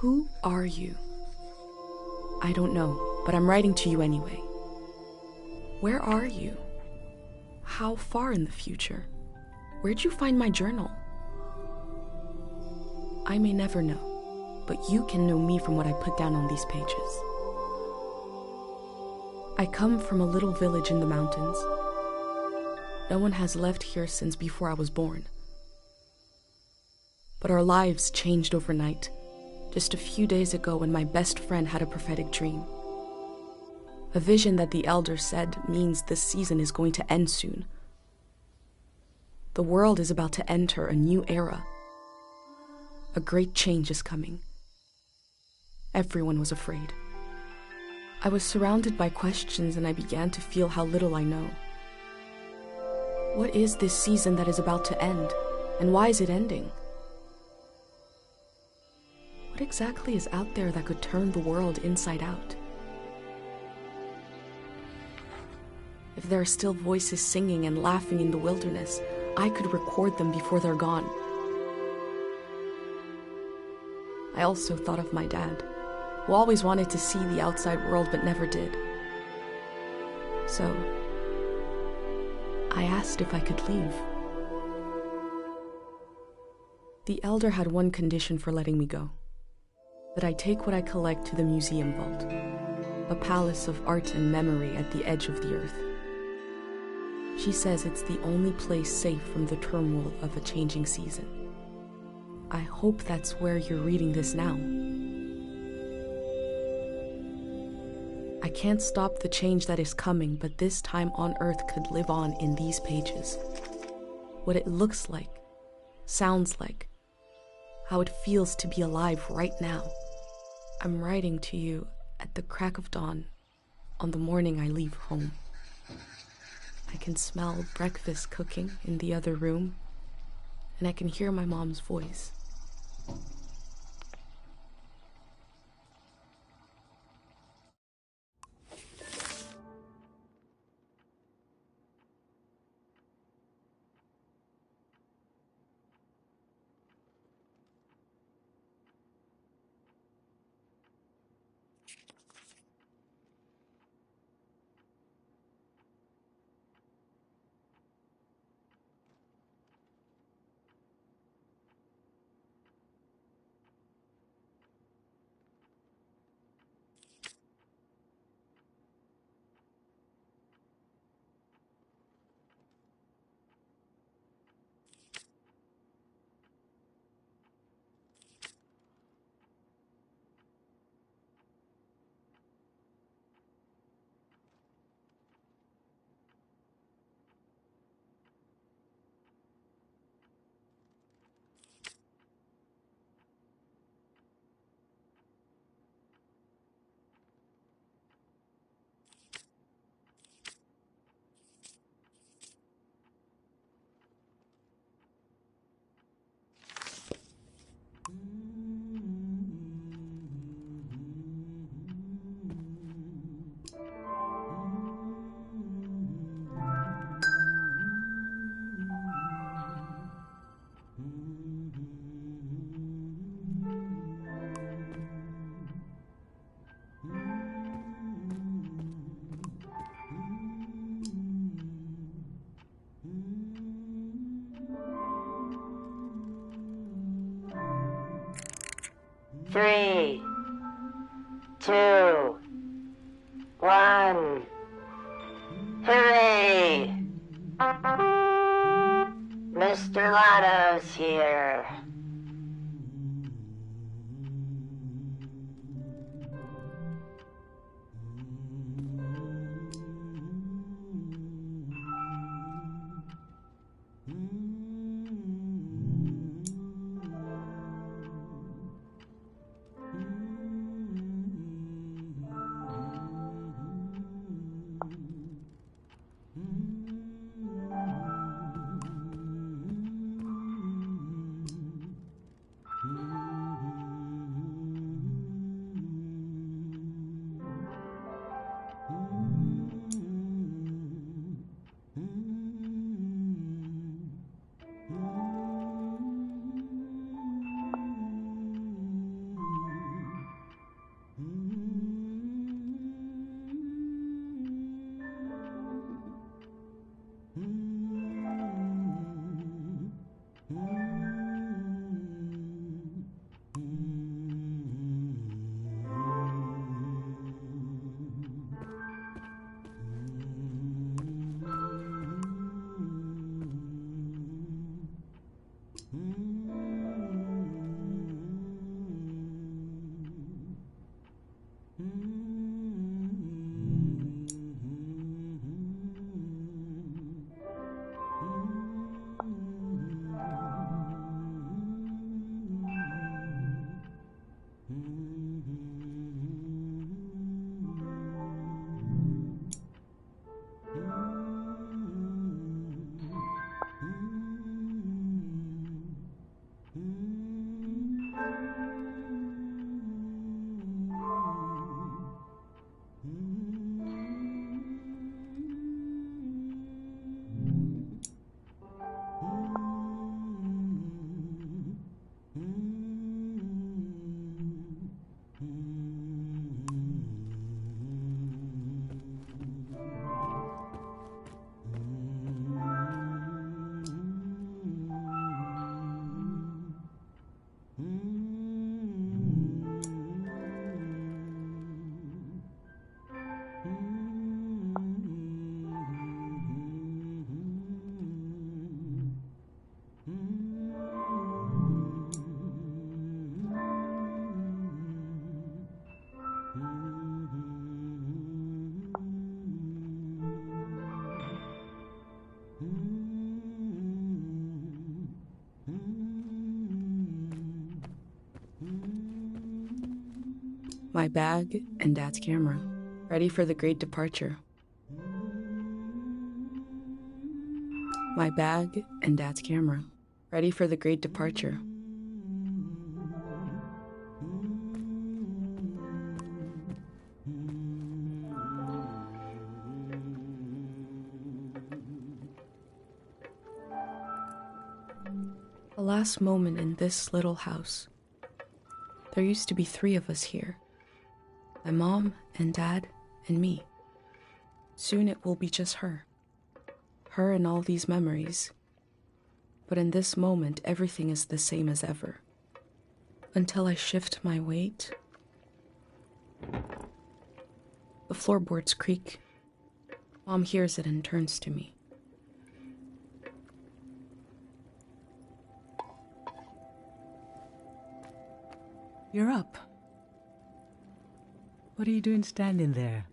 Who are you? I don't know, but I'm writing to you anyway. Where are you? How far in the future? Where'd you find my journal? I may never know, but you can know me from what I put down on these pages. I come from a little village in the mountains. No one has left here since before I was born. But our lives changed overnight, just a few days ago when my best friend had a prophetic dream. A vision that the elder said means this season is going to end soon. The world is about to enter a new era. A great change is coming. Everyone was afraid. I was surrounded by questions and I began to feel how little I know. What is this season that is about to end, and why is it ending? What exactly is out there that could turn the world inside out? If there are still voices singing and laughing in the wilderness, I could record them before they're gone. I also thought of my dad, who always wanted to see the outside world but never did. So, I asked if I could leave. The elder had one condition for letting me go: that I take what I collect to the museum vault, a palace of art and memory at the edge of the earth. She says it's the only place safe from the turmoil of a changing season. I hope that's where you're reading this now. I can't stop the change that is coming, but this time on Earth could live on in these pages. What it looks like, sounds like, how it feels to be alive right now. I'm writing to you at the crack of dawn on the morning I leave home. I can smell breakfast cooking in the other room, and I can hear my mom's voice. Three, two, one. Hooray! Mr. Lotto's here. My bag and Dad's camera, ready for the great departure. My bag and Dad's camera, ready for the great departure. The last moment in this little house. There used to be 3 of us here. My mom and Dad and me. Soon it will be just her. Her and all these memories. But in this moment, everything is the same as ever. Until I shift my weight. The floorboards creak. Mom hears it and turns to me. You're up. What are you doing standing there?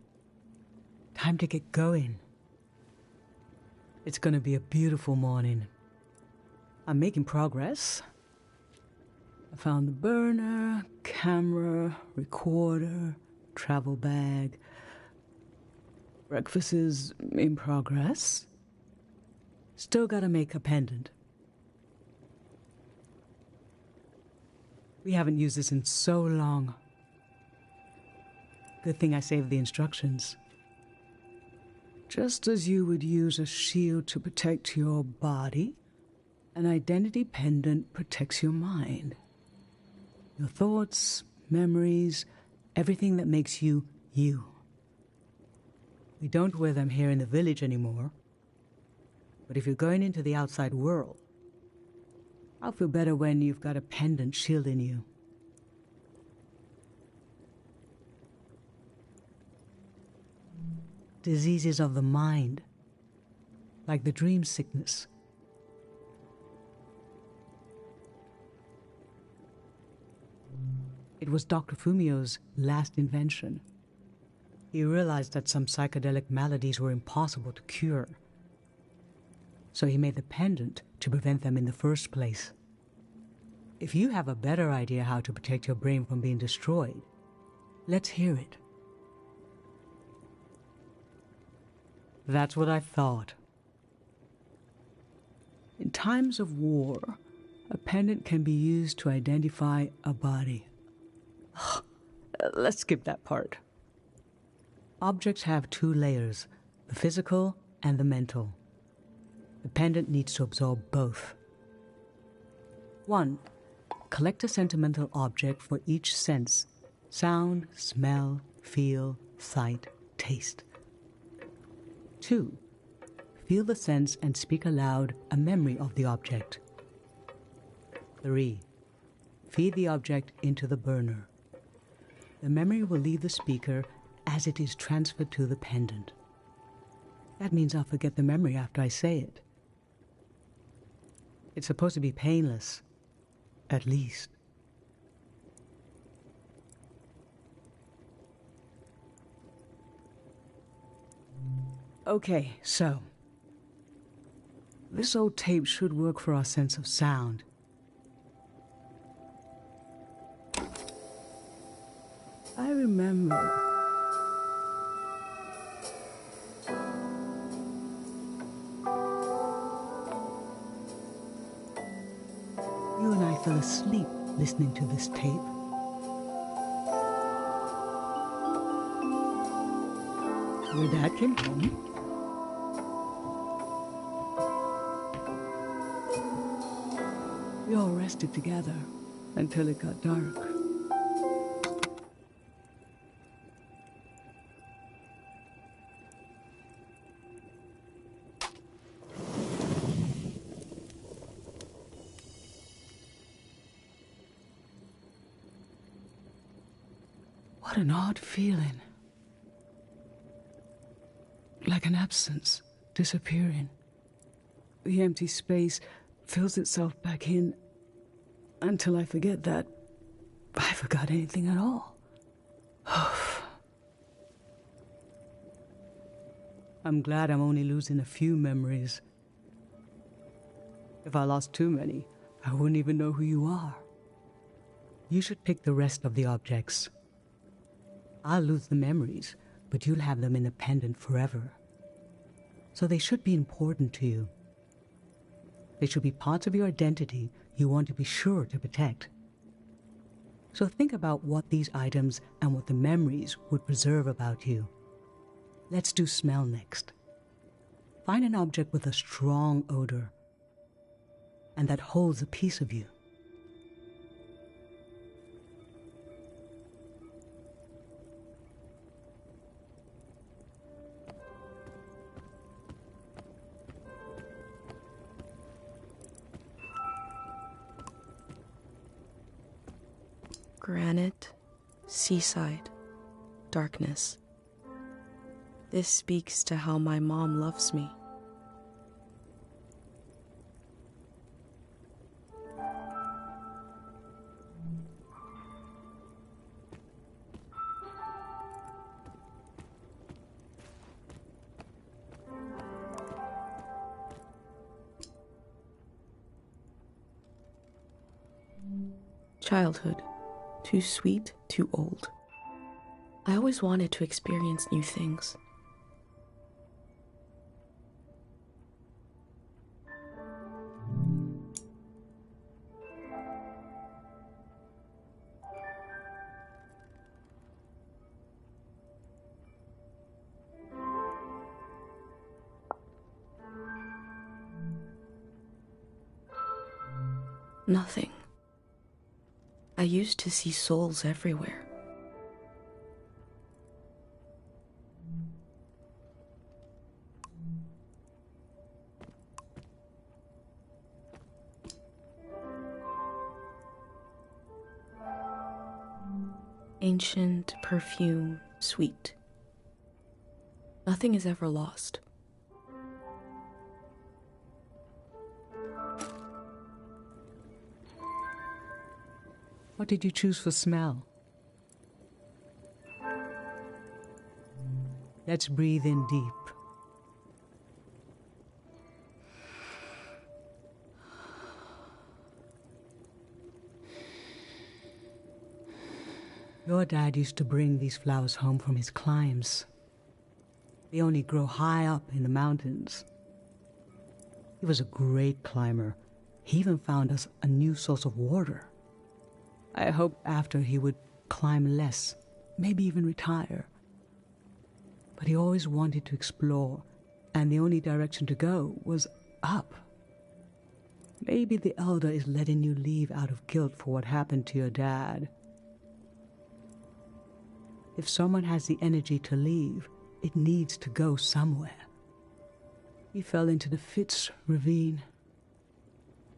Time to get going. It's gonna be a beautiful morning. I'm making progress. I found the burner, camera, recorder, travel bag. Breakfast is in progress. Still gotta make a pendant. We haven't used this in so long. Good thing I saved the instructions. Just as you would use a shield to protect your body, an identity pendant protects your mind. Your thoughts, memories, everything that makes you, you. We don't wear them here in the village anymore. But if you're going into the outside world, I'll feel better when you've got a pendant shielding you. Diseases of the mind, like the dream sickness. It was Dr. Fumio's last invention. He realized that some psychedelic maladies were impossible to cure. So he made the pendant to prevent them in the first place. If you have a better idea how to protect your brain from being destroyed, let's hear it. That's what I thought. In times of war, a pendant can be used to identify a body. Let's skip that part. Objects have 2 layers, the physical and the mental. The pendant needs to absorb both. 1. Collect a sentimental object for each sense: sound, smell, feel, sight, taste. 2. Feel the sense and speak aloud a memory of the object. 3. Feed the object into the burner. The memory will leave the speaker as it is transferred to the pendant. That means I'll forget the memory after I say it. It's supposed to be painless, at least. Okay, so this old tape should work for our sense of sound. I remember. You and I fell asleep listening to this tape. Your dad came home. We all rested together until it got dark. What an odd feeling. Like an absence, disappearing. The empty space fills itself back in until I forget that I forgot anything at all. I'm glad I'm only losing a few memories. If I lost too many, I wouldn't even know who you are. You should pick the rest of the objects. I'll lose the memories, but you'll have them in a pendant forever. So they should be important to you. They should be parts of your identity you want to be sure to protect. So think about what these items and what the memories would preserve about you. Let's do smell next. Find an object with a strong odor and that holds a piece of you. Granite, seaside, darkness. This speaks to how my mom loves me. Childhood. Too sweet, too old. I always wanted to experience new things. Nothing. I used to see souls everywhere. Ancient, perfume, sweet. Nothing is ever lost. What did you choose for smell? Let's breathe in deep. Your dad used to bring these flowers home from his climbs. They only grow high up in the mountains. He was a great climber. He even found us a new source of water. I hoped after he would climb less, maybe even retire. But he always wanted to explore, and the only direction to go was up. Maybe the Elder is letting you leave out of guilt for what happened to your dad. If someone has the energy to leave, it needs to go somewhere. He fell into the Fitz ravine.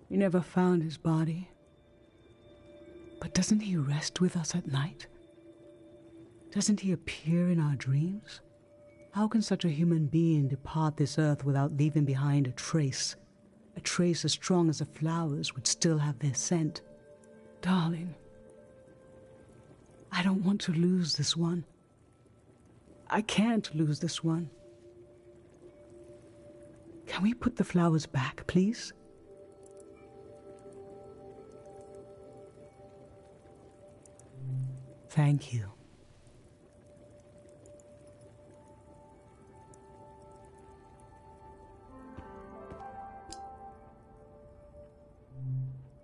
We never found his body. But doesn't he rest with us at night? Doesn't he appear in our dreams? How can such a human being depart this earth without leaving behind a trace as strong as the flowers would still have their scent? Darling, I don't want to lose this one. I can't lose this one. Can we put the flowers back, please? Thank you.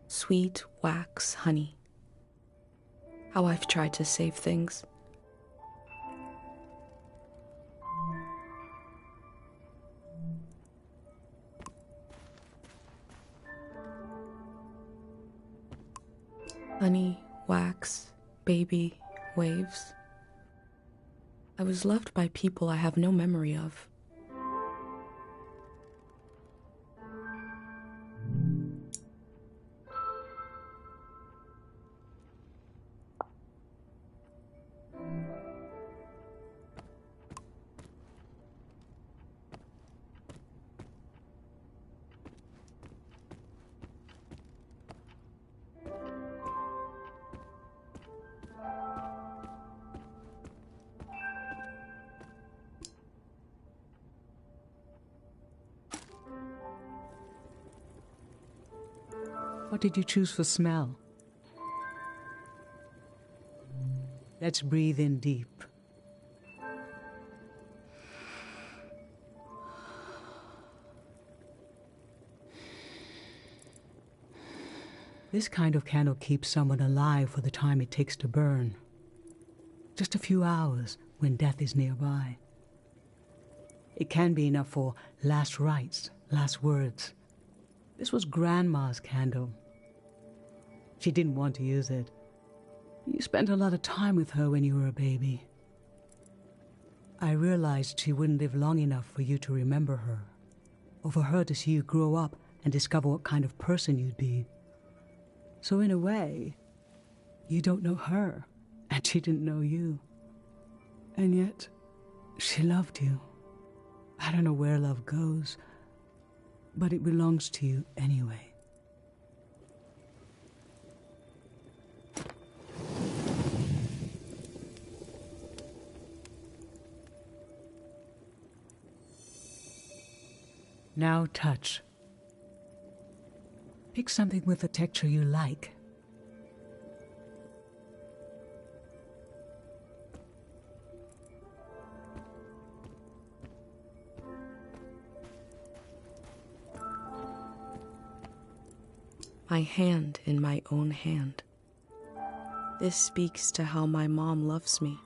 Sweet wax honey. How I've tried to save things. Honey, wax, baby, waves. I was loved by people I have no memory of. What did you choose for smell? Let's breathe in deep. This kind of candle keeps someone alive for the time it takes to burn. Just a few hours when death is nearby. It can be enough for last rites, last words. This was Grandma's candle. She didn't want to use it. You spent a lot of time with her when you were a baby. I realized she wouldn't live long enough for you to remember her, or for her to see you grow up and discover what kind of person you'd be. So in a way, you don't know her, and she didn't know you. And yet, she loved you. I don't know where love goes, but it belongs to you anyway. Now touch. Pick something with a texture you like. My hand in my own hand. This speaks to how my mom loves me.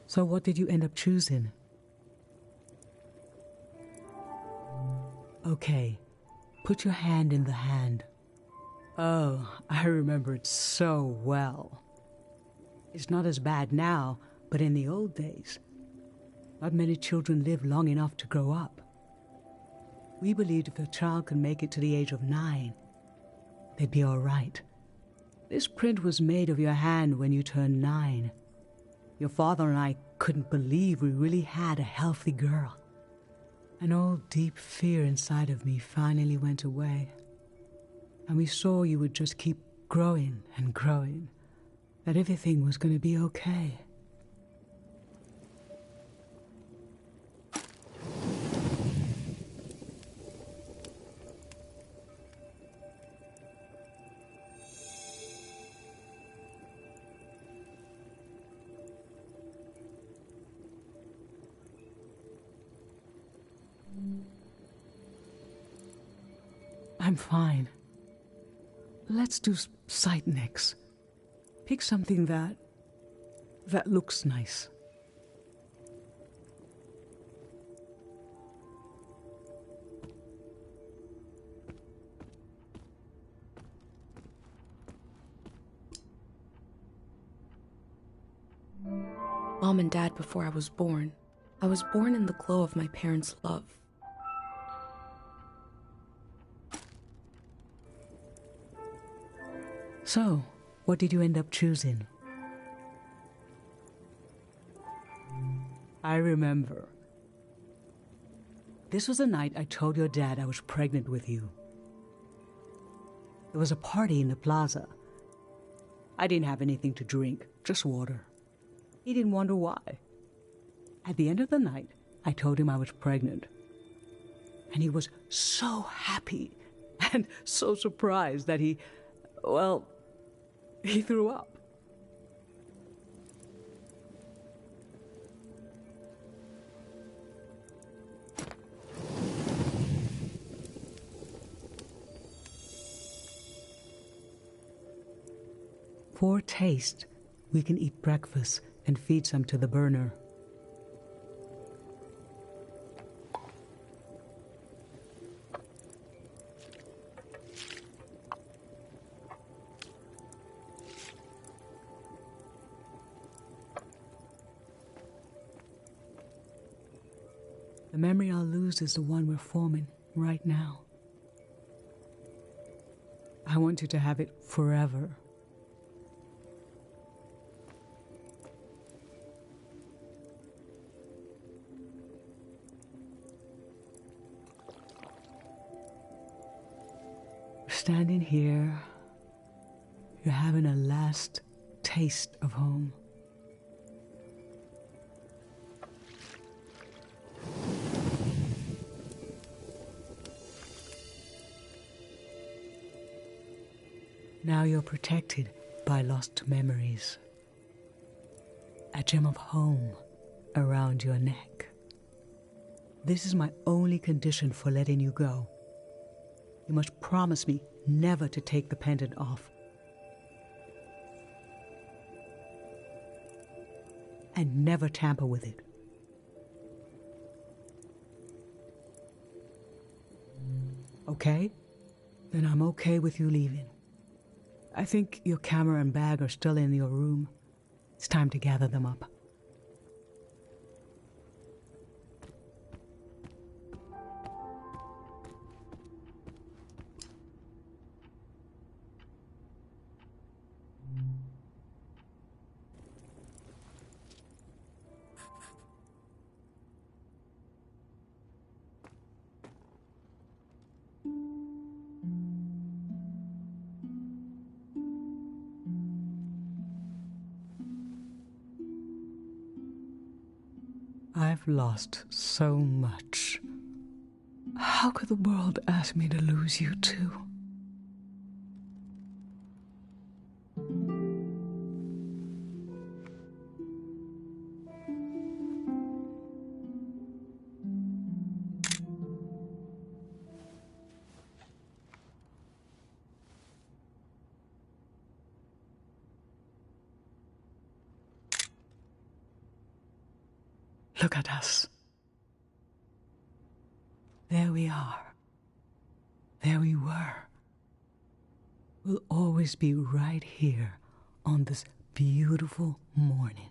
So what did you end up choosing? Okay, put your hand in the hand. Oh, I remember it so well. It's not as bad now, but in the old days, not many children lived long enough to grow up. We believed if a child could make it to the age of 9, they'd be all right. This print was made of your hand when you turned 9. Your father and I couldn't believe we really had a healthy girl. An old deep fear inside of me finally went away. And we saw you would just keep growing and growing, that everything was going to be okay. I'm fine. Let's do sight next. Pick something that looks nice. Mom and Dad before I was born. I was born in the glow of my parents' love. So, what did you end up choosing? I remember. This was the night I told your dad I was pregnant with you. There was a party in the plaza. I didn't have anything to drink, just water. He didn't wonder why. At the end of the night, I told him I was pregnant. And he was so happy and so surprised that he threw up. For taste, we can eat breakfast and feed some to the burner. The memory I'll lose is the one we're forming right now. I want you to have it forever. Standing here, you're having a last taste of home. Now you're protected by lost memories. A gem of home around your neck. This is my only condition for letting you go. You must promise me never to take the pendant off. And never tamper with it. Okay? Then I'm okay with you leaving. I think your camera and bag are still in your room. It's time to gather them up. I've lost so much. How could the world ask me to lose you too? Look at us. There we are. There we were. We'll always be right here on this beautiful morning.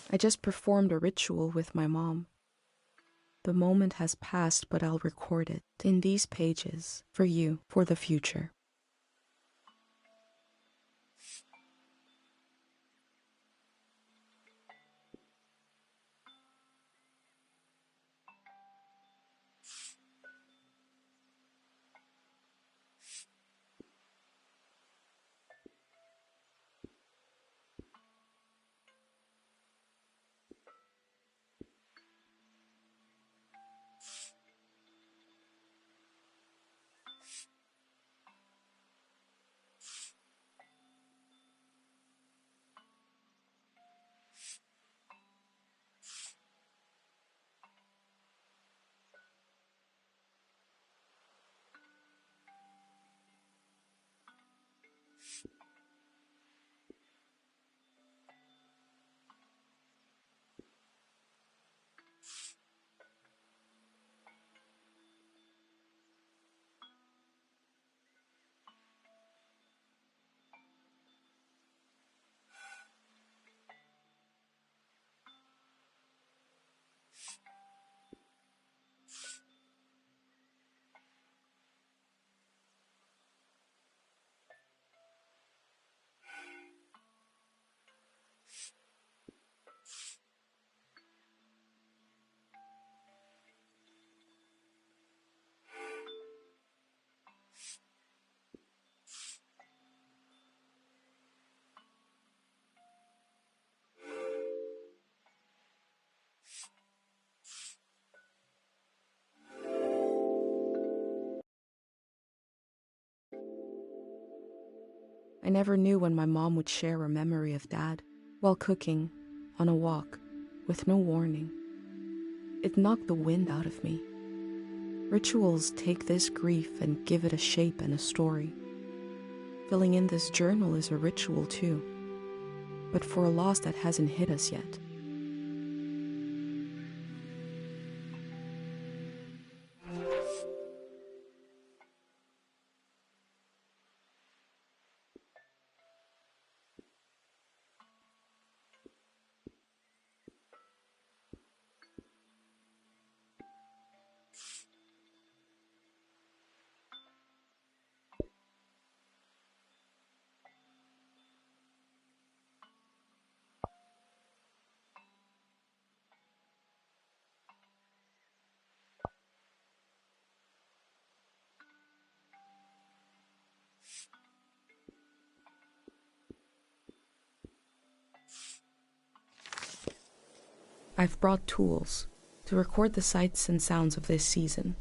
I just performed a ritual with my mom. The moment has passed, but I'll record it in these pages for you, for the future. I never knew when my mom would share a memory of Dad, while cooking, on a walk, with no warning. It knocked the wind out of me. Rituals take this grief and give it a shape and a story. Filling in this journal is a ritual too, but for a loss that hasn't hit us yet. I've brought tools to record the sights and sounds of this season.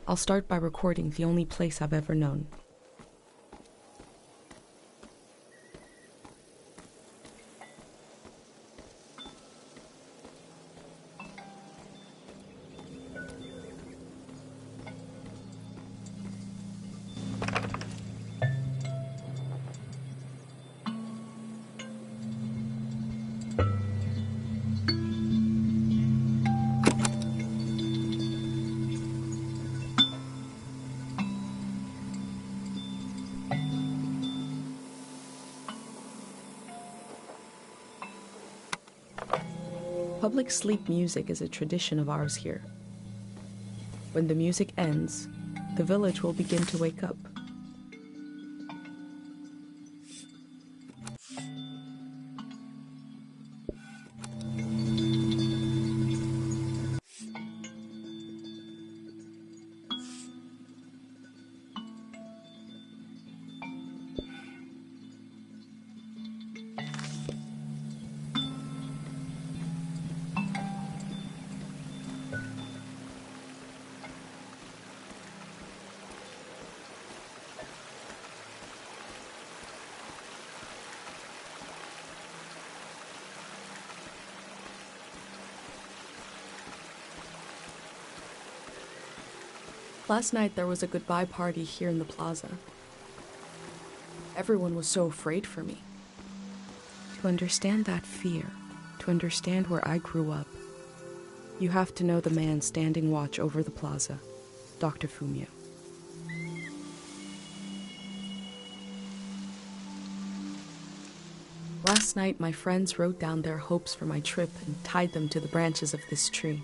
I'll start by recording the only place I've ever known. Public sleep music is a tradition of ours here. When the music ends, the village will begin to wake up. Last night there was a goodbye party here in the plaza. Everyone was so afraid for me. To understand that fear, to understand where I grew up, you have to know the man standing watch over the plaza, Dr. Fumio. Last night my friends wrote down their hopes for my trip and tied them to the branches of this tree.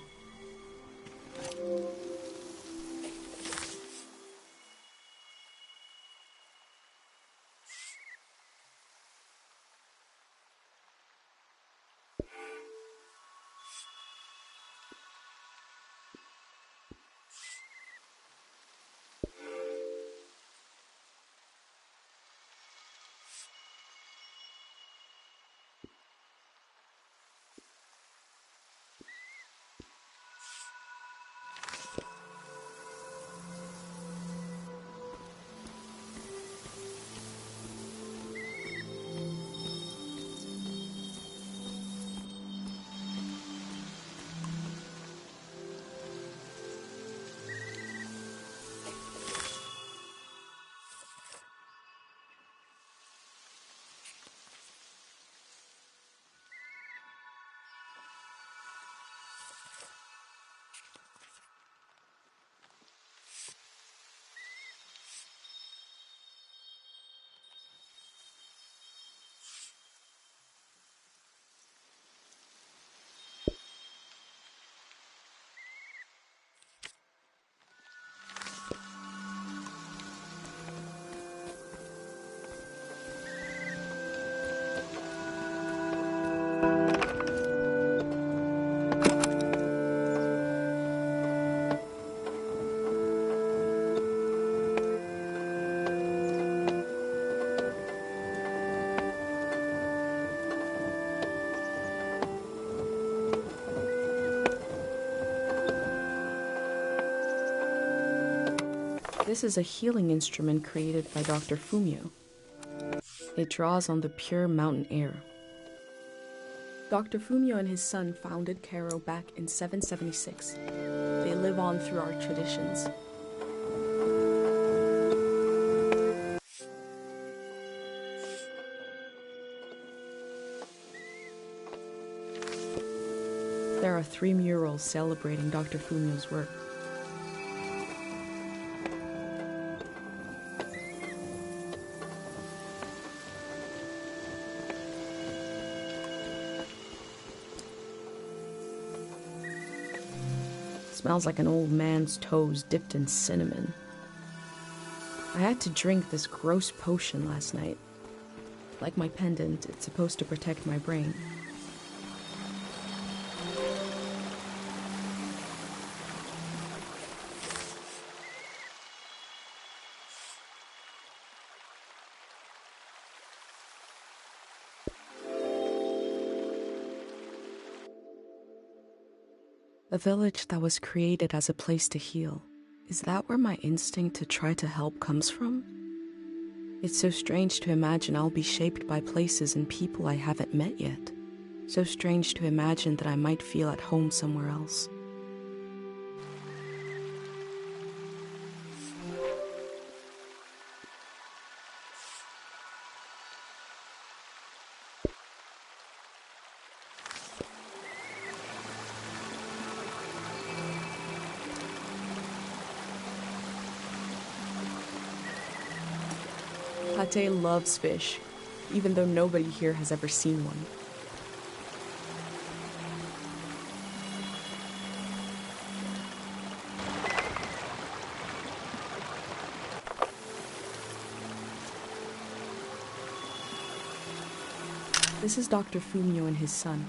This is a healing instrument created by Dr. Fumio. It draws on the pure mountain air. Dr. Fumio and his son founded Cairo back in 776. They live on through our traditions. There are 3 murals celebrating Dr. Fumio's work. Smells like an old man's toes dipped in cinnamon. I had to drink this gross potion last night. Like my pendant, it's supposed to protect my brain. A village that was created as a place to heal. Is that where my instinct to try to help comes from? It's so strange to imagine I'll be shaped by places and people I haven't met yet. So strange to imagine that I might feel at home somewhere else. Pate loves fish, even though nobody here has ever seen one. This is Dr. Fumio and his son.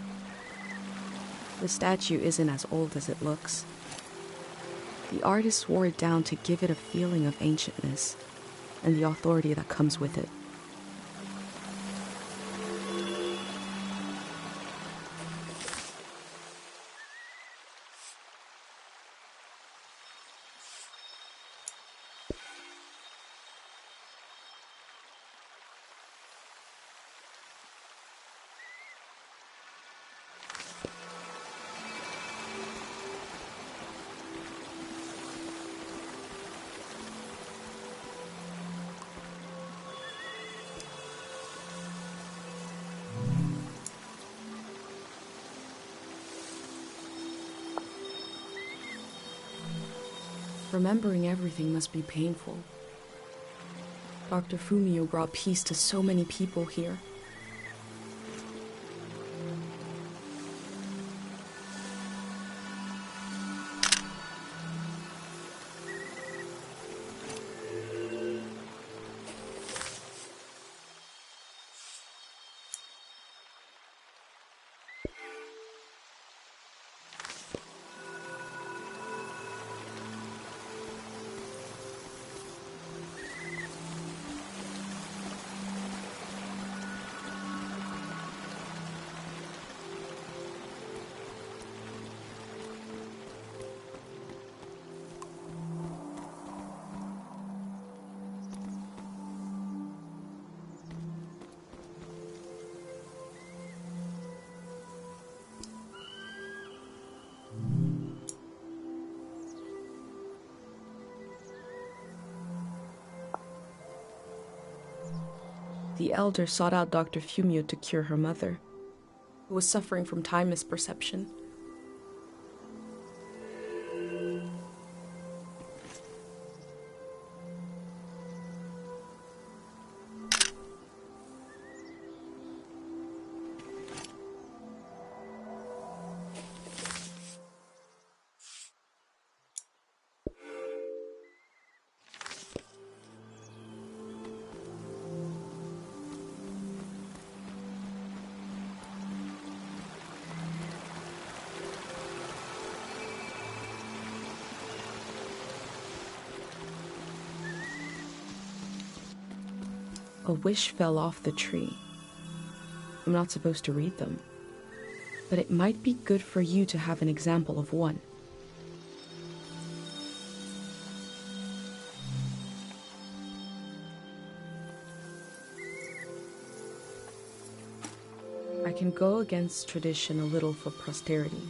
The statue isn't as old as it looks. The artist wore it down to give it a feeling of ancientness and the authority that comes with it. Remembering everything must be painful. Dr. Fumio brought peace to so many people here. The elder sought out Dr. Fumio to cure her mother, who was suffering from time misperception. A wish fell off the tree. I'm not supposed to read them, but it might be good for you to have an example of one. I I can go against tradition a little for posterity.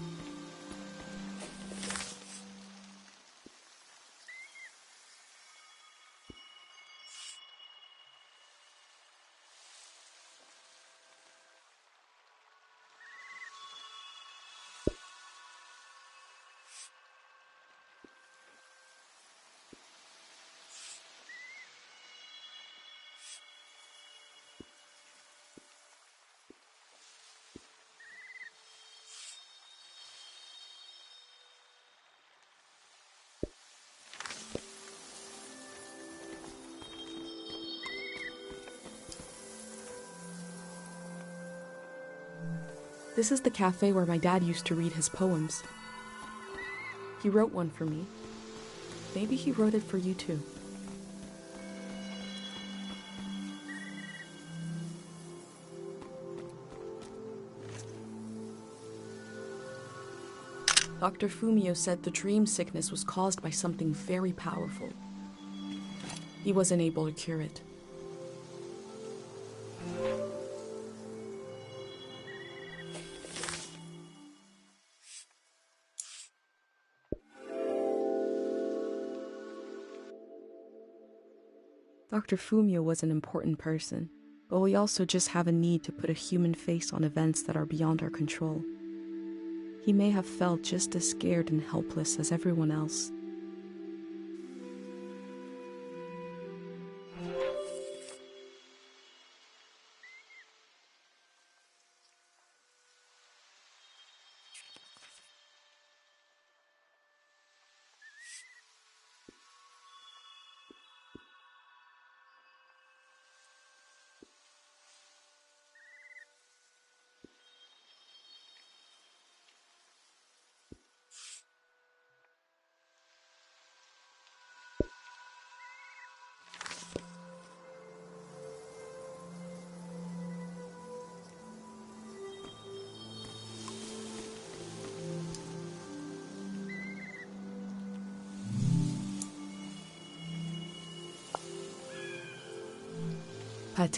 This is the cafe where my dad used to read his poems. He wrote one for me. Maybe he wrote it for you too. Dr. Fumio said the dream sickness was caused by something very powerful. He wasn't able to cure it. Dr. Fumio was an important person, but we also just have a need to put a human face on events that are beyond our control. He may have felt just as scared and helpless as everyone else.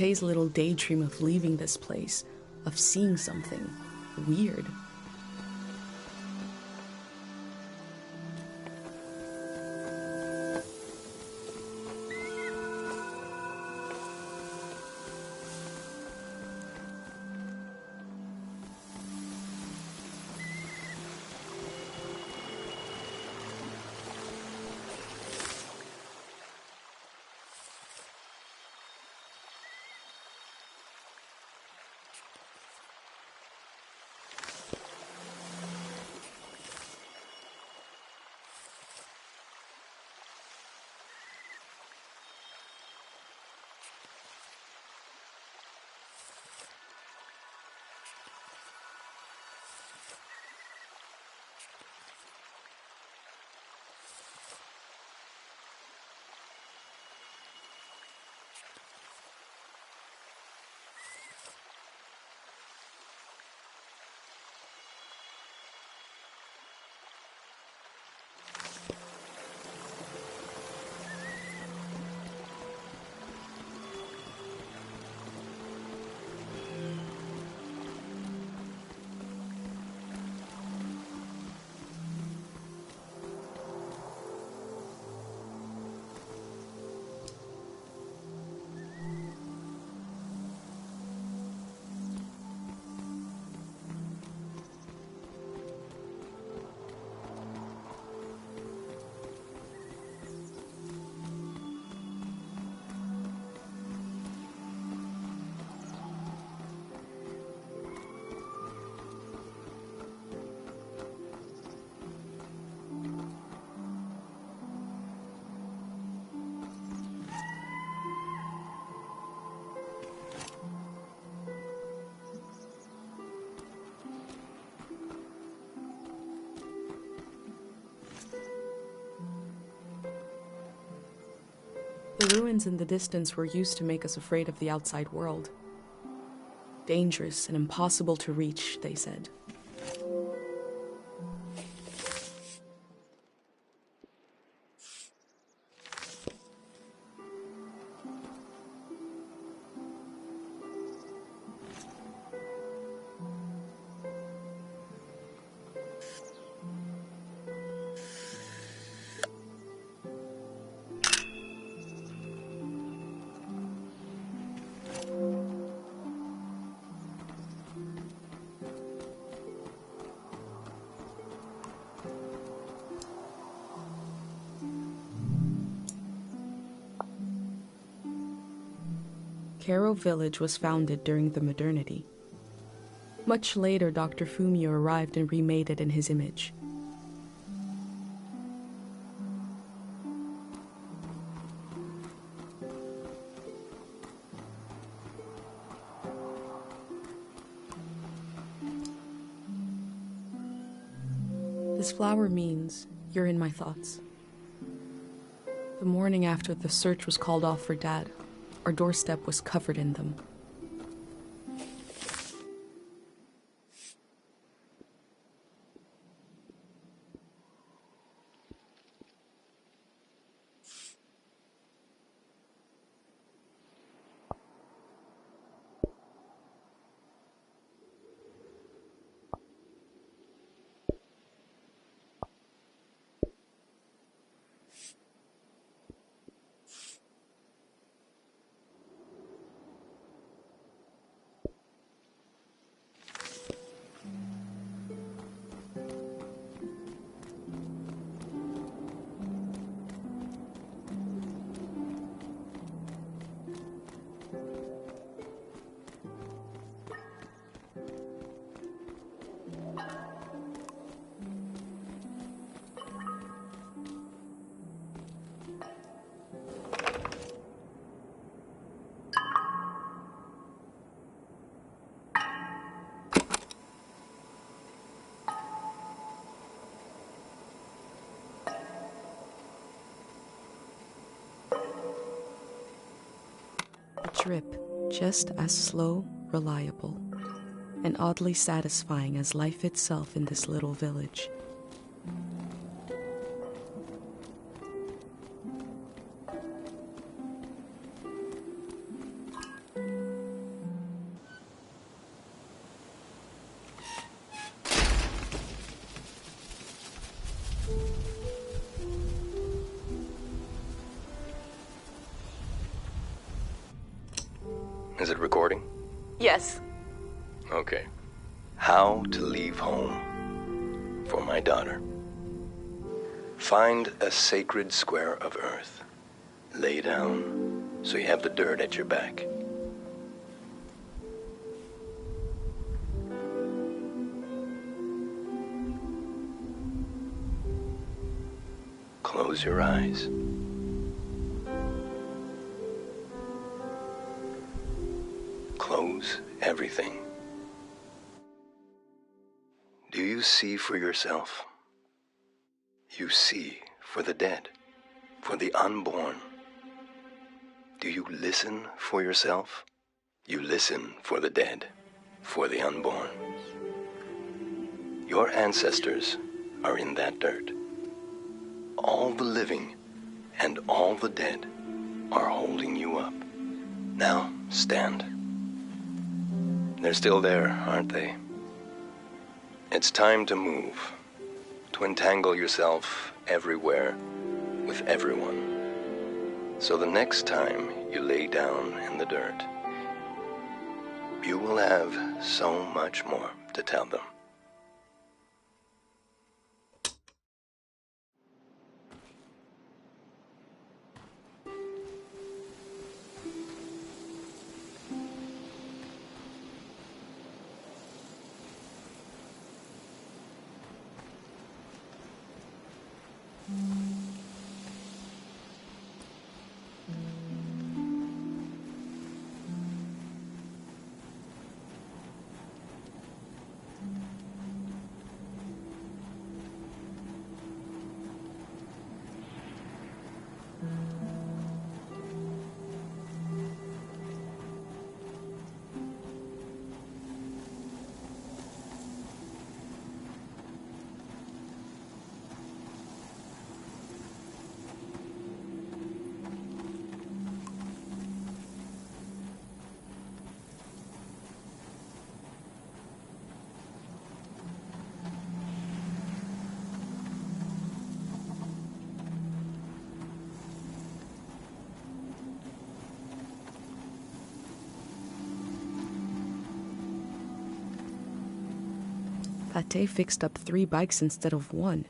Pate's little daydream of leaving this place, of seeing something weird. The ruins in the distance were used to make us afraid of the outside world. Dangerous and impossible to reach, they said. Kero village was founded during the modernity. Much later, Dr. Fumio arrived and remade it in his image. This flower means you're in my thoughts. The morning after the search was called off for Dad, our doorstep was covered in them. A drip, just as slow, reliable, and oddly satisfying as life itself in this little village. Is it recording? Yes. Okay. How to leave home for my daughter. Find a sacred square of earth. Lay down so you have the dirt at your back. Close your eyes. Close everything. Do you see for yourself? You see for the dead, for the unborn. Do you listen for yourself? You listen for the dead, for the unborn. Your ancestors are in that dirt. All the living and all the dead are holding you up. Now, stand. They're still there, aren't they? It's time to move, to entangle yourself everywhere with everyone. So the next time you lay down in the dirt, you will have so much more to tell them. Pate fixed up 3 bikes instead of 1.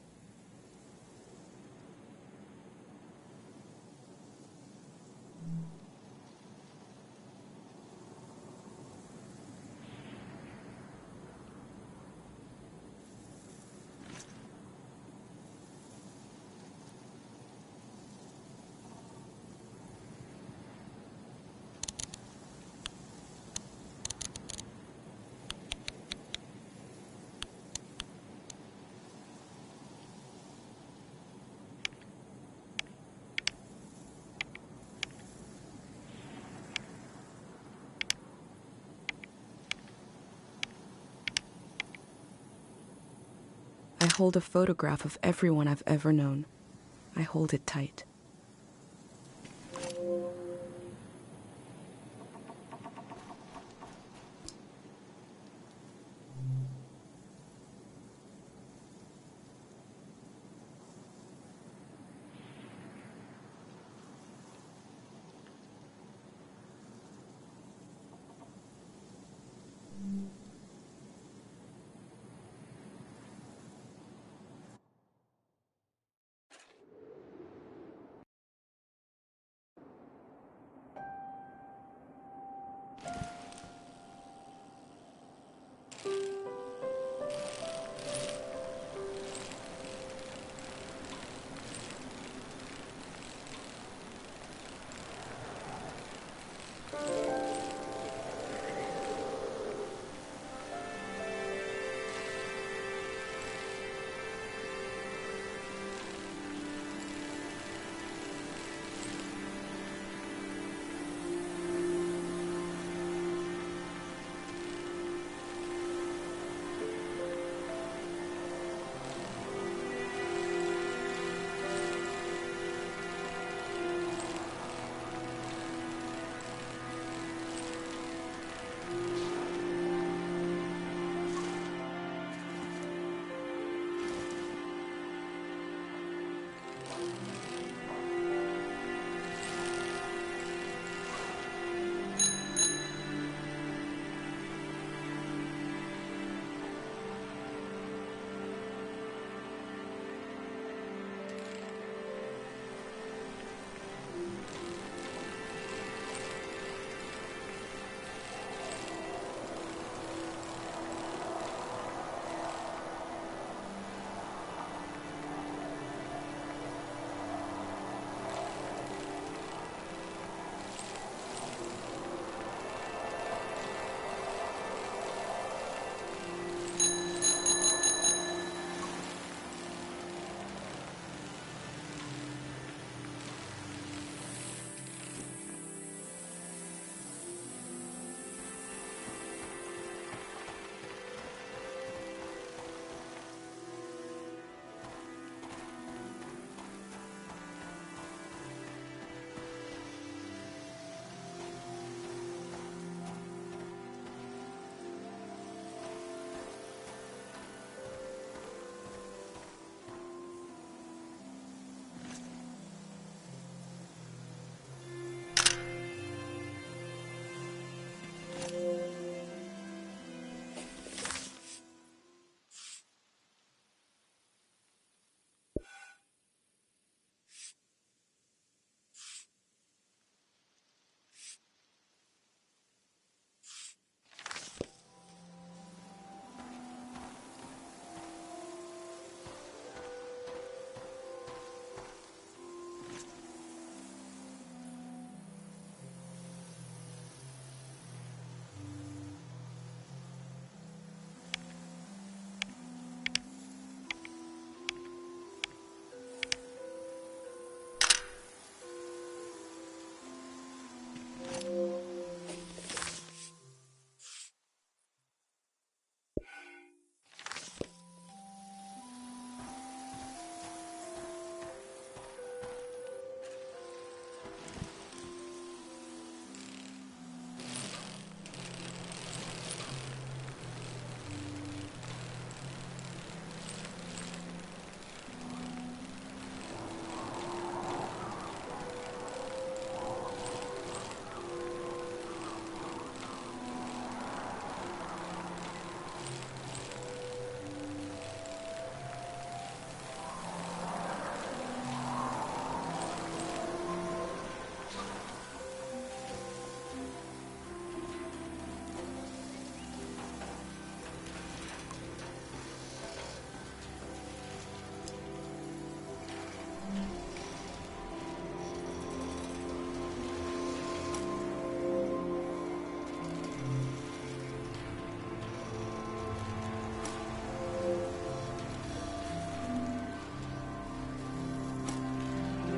hold a photograph of everyone I've ever known. I hold it tight.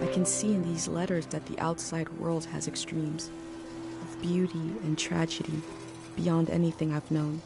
I can see in these letters that the outside world has extremes of beauty and tragedy beyond anything I've known.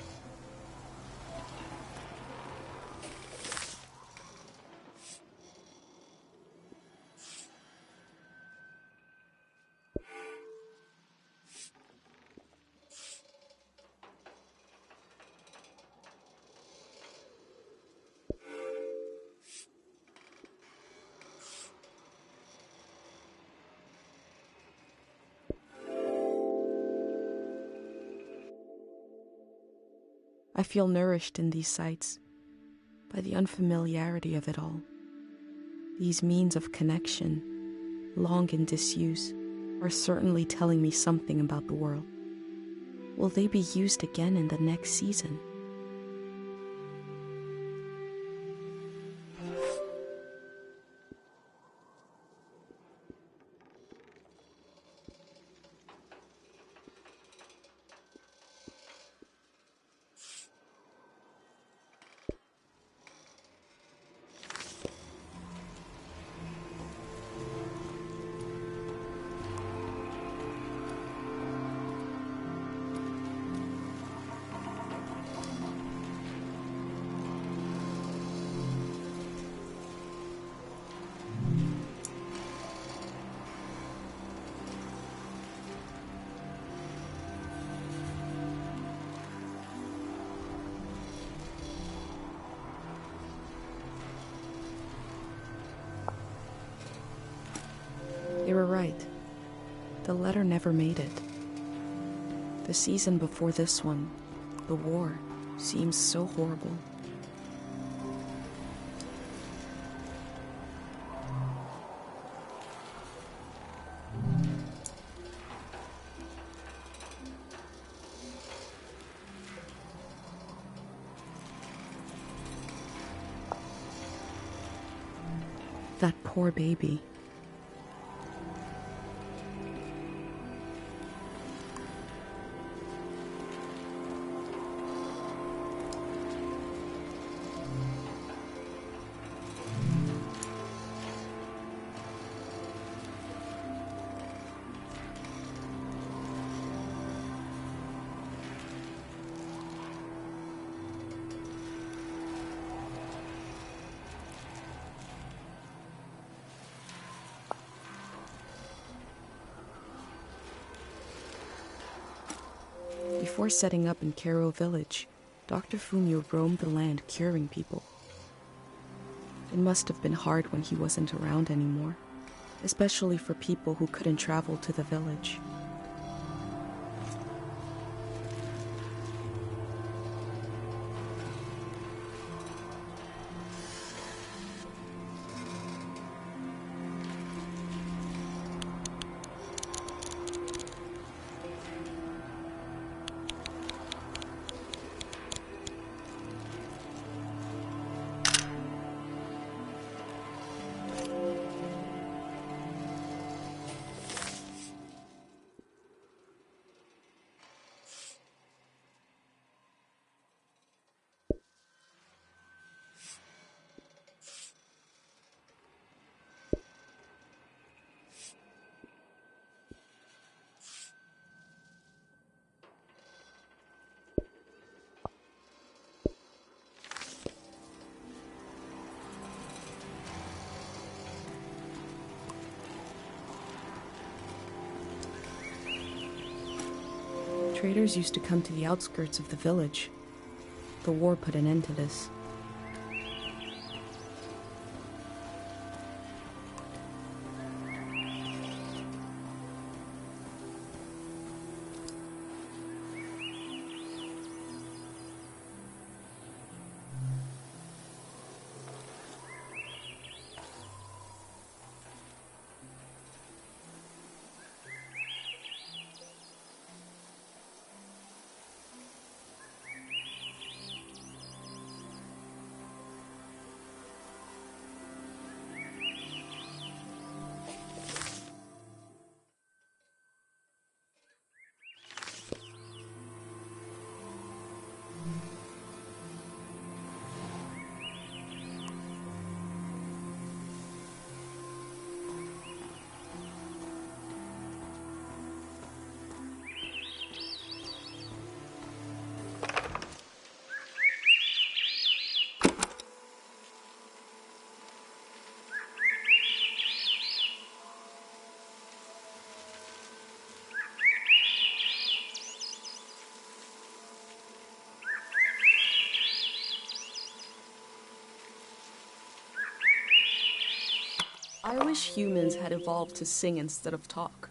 I feel nourished in these sights by the unfamiliarity of it all. These means of connection, long in disuse, are certainly telling me something about the world. Will they be used again in the next season? They were right. The letter never made it. The season before this one, the war, seems so horrible. That poor baby. Before setting up in Kero village, Dr. Fumio roamed the land curing people. It must have been hard when he wasn't around anymore, especially for people who couldn't travel to the village. Traders used to come to the outskirts of the village. The war put an end to this. I wish humans had evolved to sing instead of talk.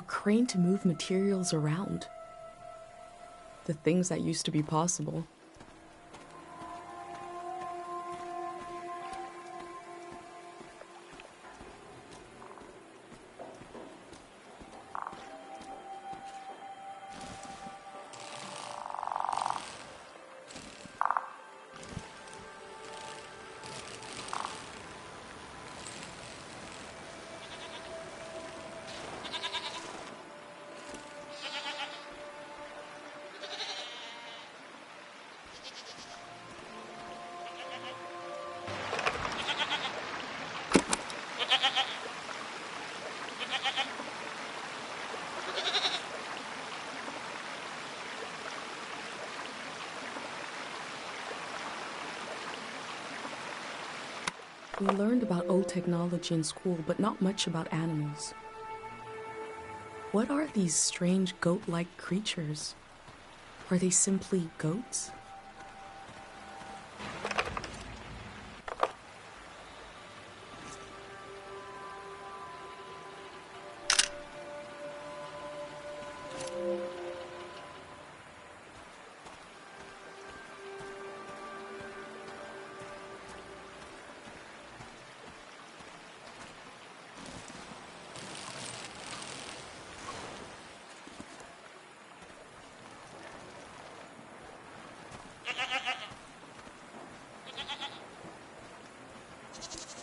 crane to move materials around. The things that used to be possible. We learned about old technology in school, but not much about animals. What are these strange goat-like creatures? Are they simply goats?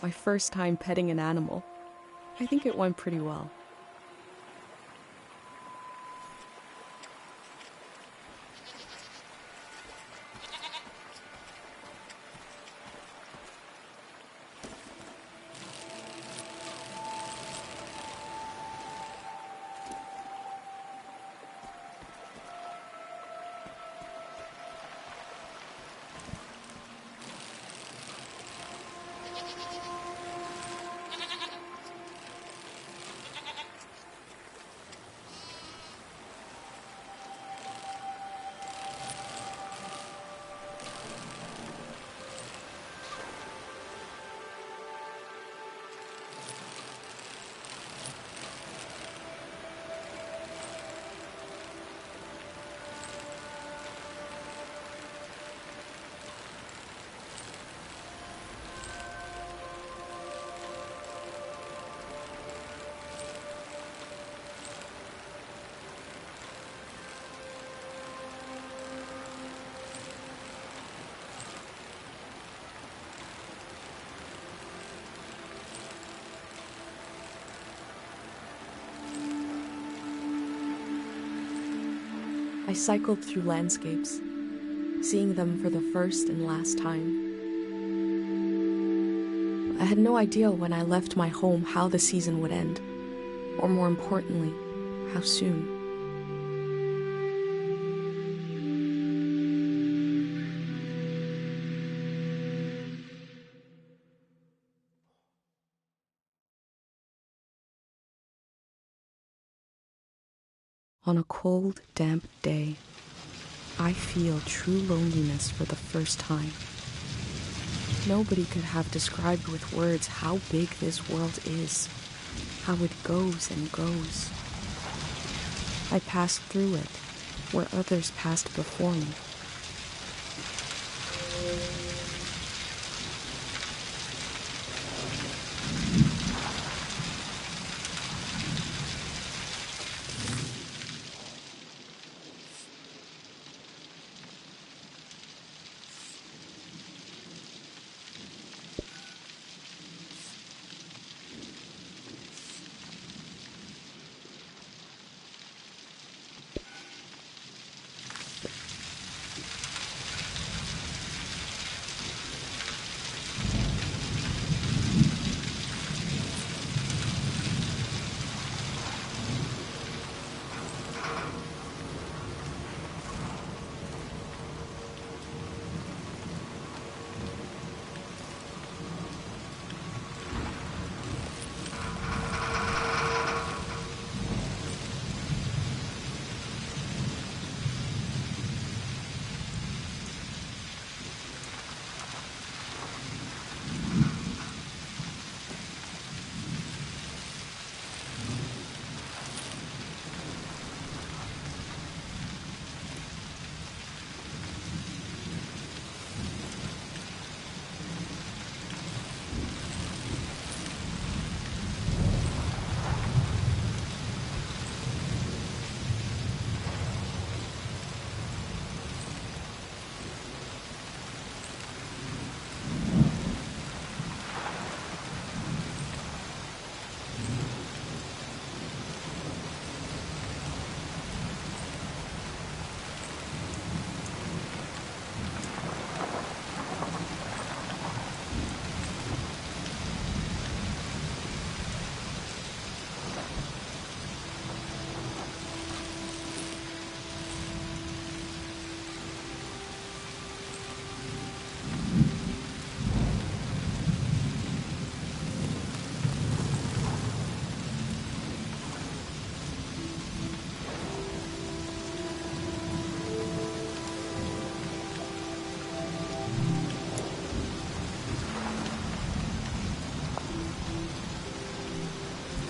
My first time petting an animal. I think it went pretty well. I cycled through landscapes, seeing them for the first and last time. I had no idea when I left my home how the season would end, or more importantly, how soon. On a cold, damp day, I feel true loneliness for the first time. Nobody could have described with words how big this world is, how it goes and goes. I passed through it, where others passed before me.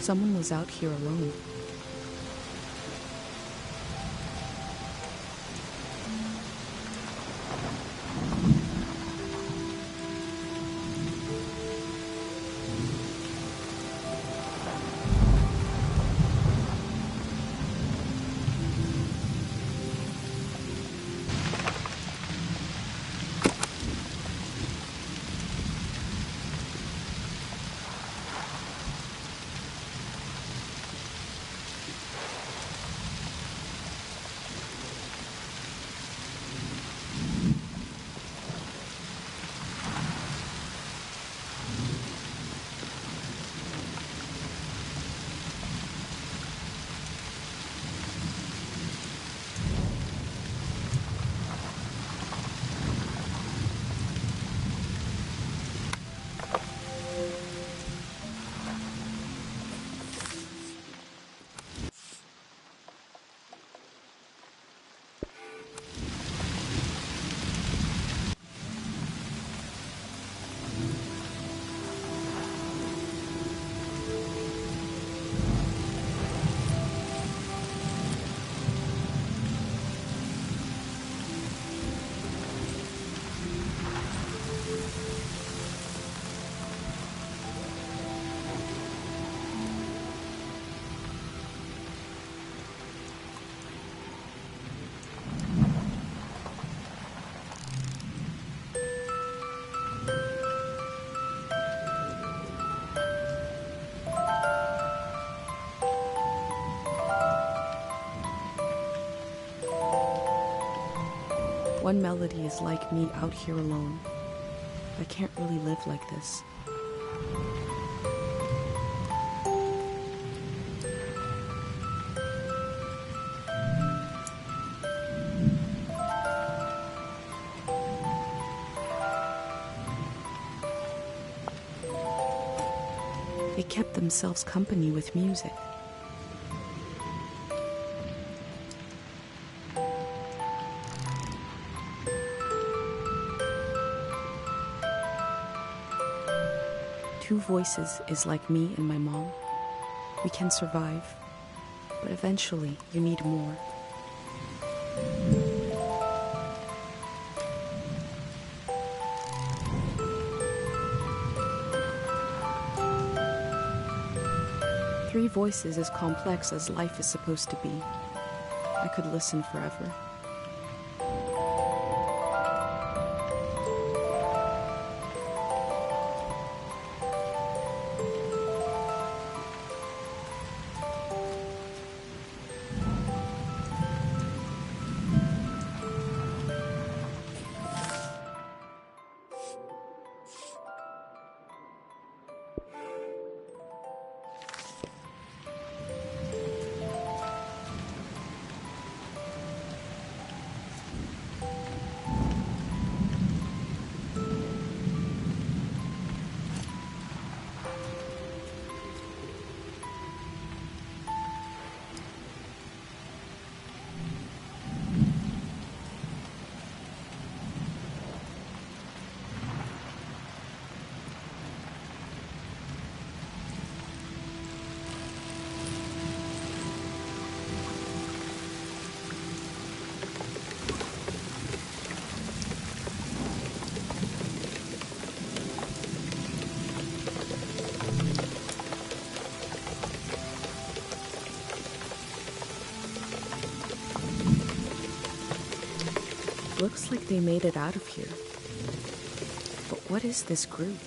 Someone was out here alone. One melody is like me out here alone. I can't really live like this. They kept themselves company with music. Two voices is like me and my mom. We can survive, but eventually you need more. Three voices as complex as life is supposed to be. I could listen forever. Looks like they made it out of here. But what is this group?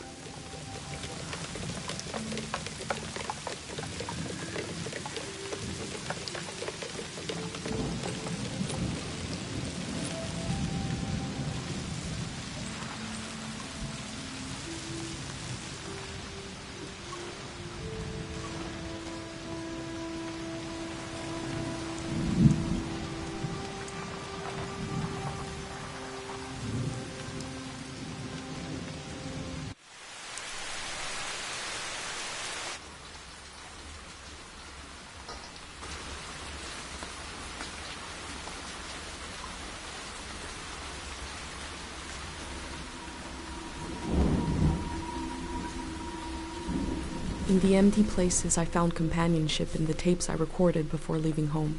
In the empty places, I found companionship in the tapes I recorded before leaving home.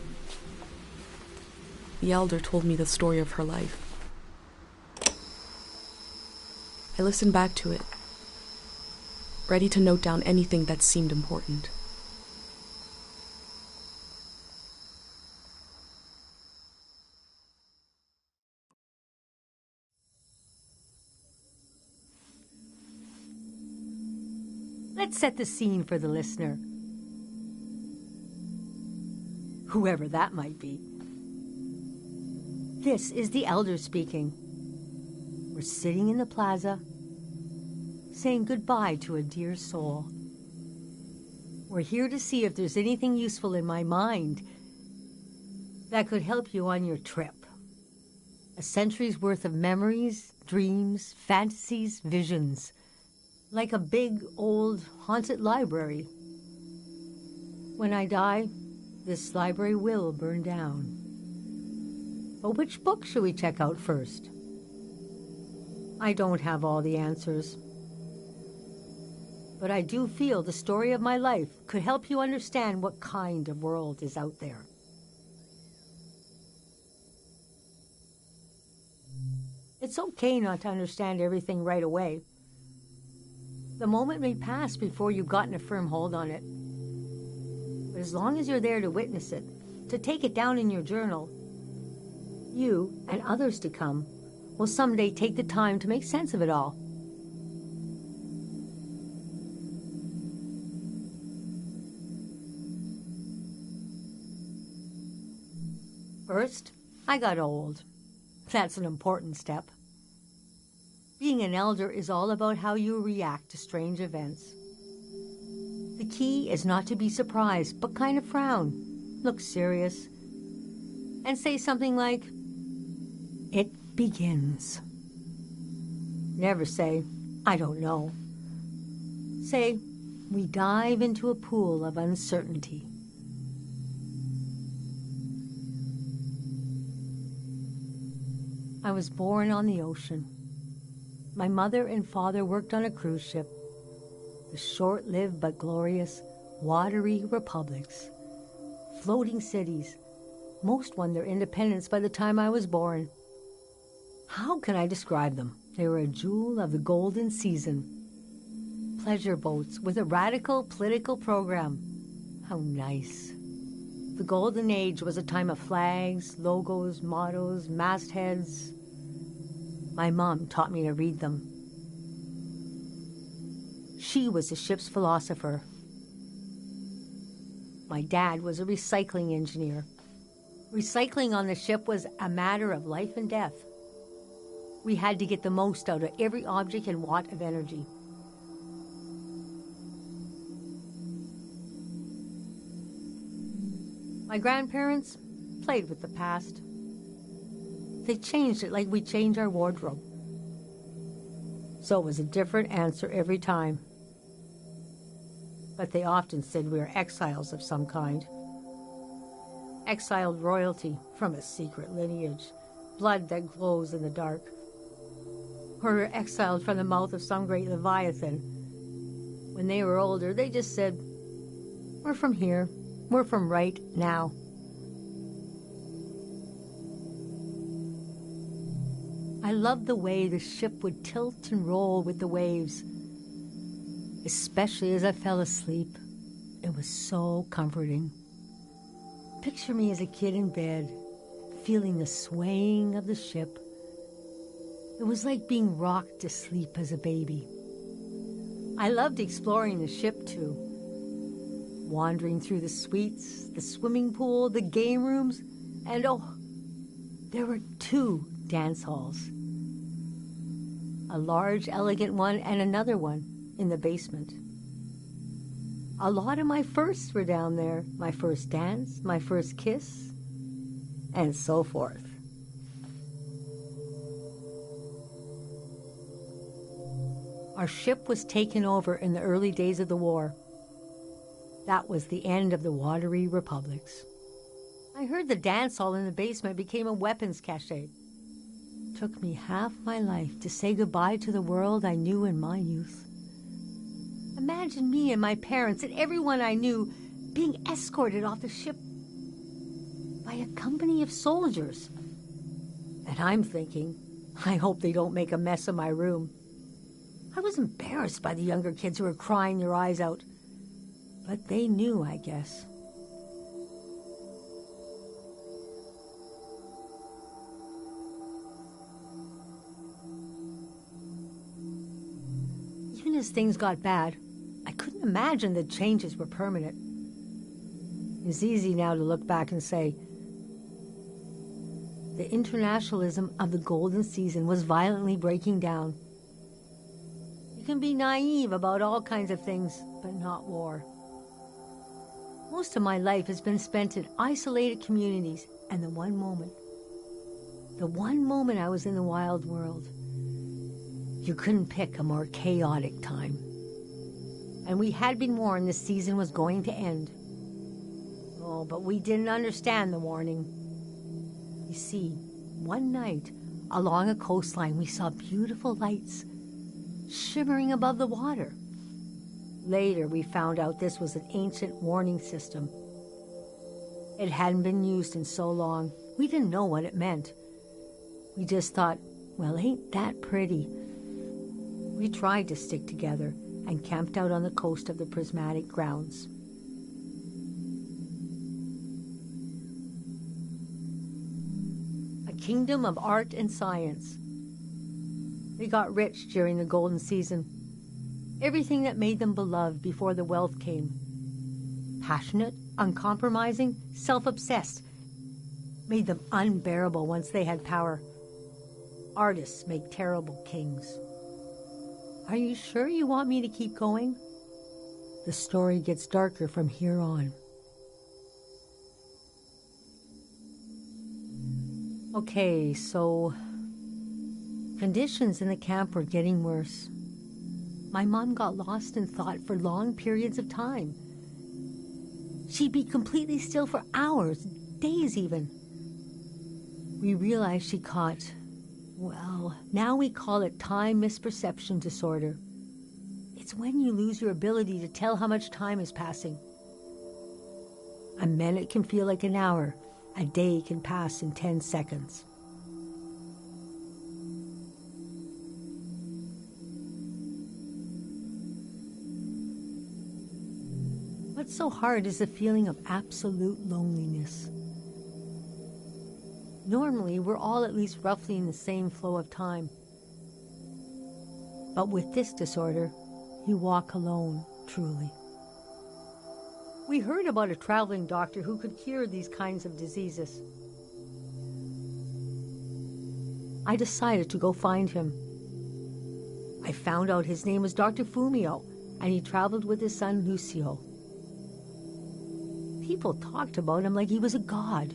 The elder told me the story of her life. I listened back to it, ready to note down anything that seemed important. Let's set the scene for the listener, whoever that might be. This is the elder speaking. We're sitting in the plaza, saying goodbye to a dear soul. We're here to see if there's anything useful in my mind that could help you on your trip. A century's worth of memories, dreams, fantasies, visions. Like a big, old, haunted library. When I die, this library will burn down. But which book should we check out first? I don't have all the answers. But I do feel the story of my life could help you understand what kind of world is out there. It's okay not to understand everything right away. The moment may pass before you've gotten a firm hold on it. But as long as you're there to witness it, to take it down in your journal, you and others to come will someday take the time to make sense of it all. First, I got old. That's an important step. Being an elder is all about how you react to strange events. The key is not to be surprised, but kind of frown, look serious, and say something like, "It begins." Never say, "I don't know." Say, "We dive into a pool of uncertainty." I was born on the ocean. My mother and father worked on a cruise ship, the short-lived but glorious watery republics, floating cities. Most won their independence by the time I was born. How can I describe them? They were a jewel of the golden season. Pleasure boats with a radical political program. How nice. The golden age was a time of flags, logos, mottos, mastheads. My mom taught me to read them. She was the ship's philosopher. My dad was a recycling engineer. Recycling on the ship was a matter of life and death. We had to get the most out of every object and watt of energy. My grandparents played with the past. They changed it like we change our wardrobe. So it was a different answer every time. But they often said we were exiles of some kind. Exiled royalty from a secret lineage, blood that glows in the dark. Or we're exiled from the mouth of some great leviathan. When they were older, they just said, "We're from here. We're from right now." I loved the way the ship would tilt and roll with the waves, especially as I fell asleep. It was so comforting. Picture me as a kid in bed, feeling the swaying of the ship. It was like being rocked to sleep as a baby. I loved exploring the ship too, wandering through the suites, the swimming pool, the game rooms, and there were 2 dance halls. A large, elegant one and another one in the basement. A lot of my firsts were down there. My first dance, my first kiss, and so forth. Our ship was taken over in the early days of the war. That was the end of the watery republics. I heard the dance hall in the basement became a weapons cache. Took me half my life to say goodbye to the world I knew in my youth. Imagine me and my parents and everyone I knew being escorted off the ship by a company of soldiers. And I'm thinking, I hope they don't make a mess of my room. I was embarrassed by the younger kids who were crying their eyes out. But they knew, I guess. Even as things got bad, I couldn't imagine the changes were permanent. It's easy now to look back and say, the internationalism of the golden season was violently breaking down. You can be naive about all kinds of things, but not war. Most of my life has been spent in isolated communities, and the one moment I was in the wild world, you couldn't pick a more chaotic time. And we had been warned the season was going to end. Oh, but we didn't understand the warning. You see, one night, along a coastline, we saw beautiful lights shimmering above the water. Later, we found out this was an ancient warning system. It hadn't been used in so long, we didn't know what it meant. We just thought, well, ain't that pretty? We tried to stick together and camped out on the coast of the prismatic grounds. Kingdom of art and science. They got rich during the golden season. Everything that made them beloved before the wealth came. Passionate, uncompromising, self-obsessed. Made them unbearable once they had power. Artists make terrible kings. Are you sure you want me to keep going? The story gets darker from here on. Okay, so conditions in the camp were getting worse. My mom got lost in thought for long periods of time. She'd be completely still for hours, days even. We realized she caught, well, now we call it time misperception disorder. It's when you lose your ability to tell how much time is passing. A minute can feel like an hour. A day can pass in 10 seconds. What's so hard is the feeling of absolute loneliness. Normally, we're all at least roughly in the same flow of time. But with this disorder, you walk alone, truly. We heard about a traveling doctor who could cure these kinds of diseases. I decided to go find him. I found out his name was Dr. Fumio, and he traveled with his son Lucio. People talked about him like he was a god.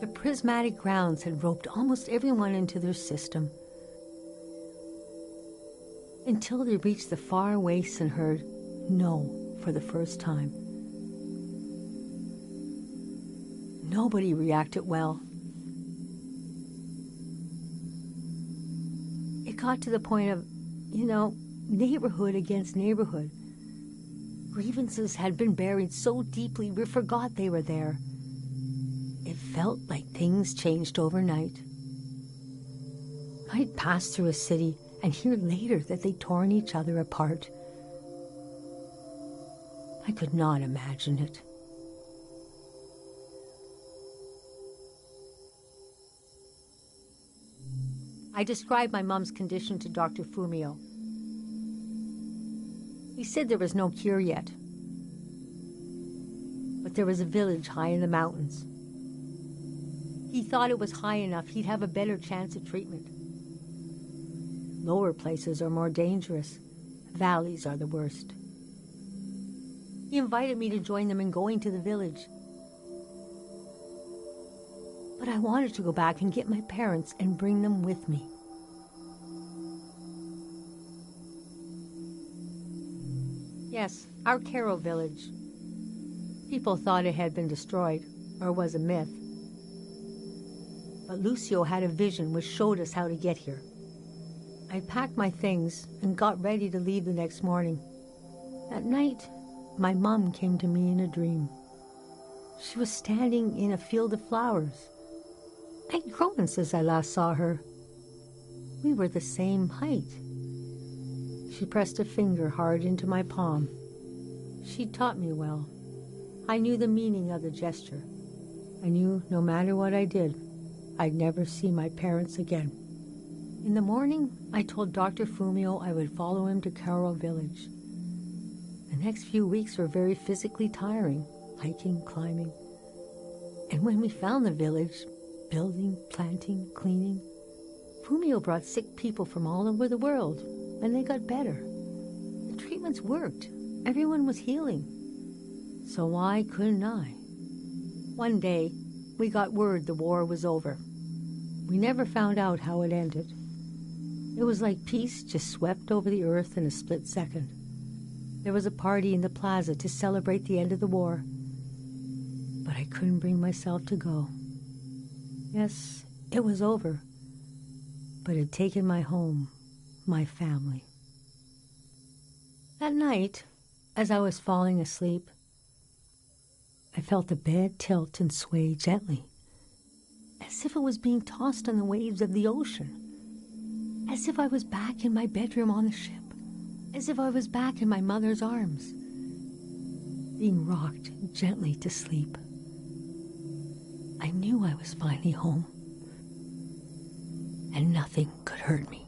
The prismatic grounds had roped almost everyone into their system. Until they reached the far wastes and heard no for the first time. Nobody reacted well. It got to the point of, neighborhood against neighborhood. Grievances had been buried so deeply we forgot they were there. It felt like things changed overnight. I'd pass through a city and hear later that they'd torn each other apart. I could not imagine it. I described my mom's condition to Dr. Fumio. He said there was no cure yet, but there was a village high in the mountains. He thought it was high enough he'd have a better chance at treatment. Lower places are more dangerous. Valleys are the worst. He invited me to join them in going to the village. But I wanted to go back and get my parents and bring them with me. Yes, our Carroll village. People thought it had been destroyed, or was a myth. but Lucio had a vision which showed us how to get here. I packed my things and got ready to leave the next morning. At night, my mom came to me in a dream. She was standing in a field of flowers. I'd grown since I last saw her. We were the same height. She pressed a finger hard into my palm. She taught me well. I knew the meaning of the gesture. I knew no matter what I did, I'd never see my parents again. In the morning, I told Dr. Fumio I would follow him to Karo village. The next few weeks were very physically tiring, hiking, climbing. And when we found the village, building, planting, cleaning, Fumio brought sick people from all over the world, and they got better. The treatments worked. Everyone was healing. So why couldn't I? One day, we got word the war was over. We never found out how it ended. It was like peace just swept over the earth in a split second. There was a party in the plaza to celebrate the end of the war, but I couldn't bring myself to go. Yes, it was over, but it had taken my home, my family. That night, as I was falling asleep, I felt the bed tilt and sway gently, as if it was being tossed on the waves of the ocean, as if I was back in my bedroom on the ship, as if I was back in my mother's arms, being rocked gently to sleep. I knew I was finally home, and nothing could hurt me.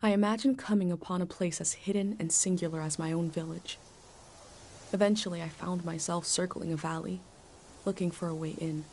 I imagined coming upon a place as hidden and singular as my own village. Eventually, I found myself circling a valley, looking for a way in.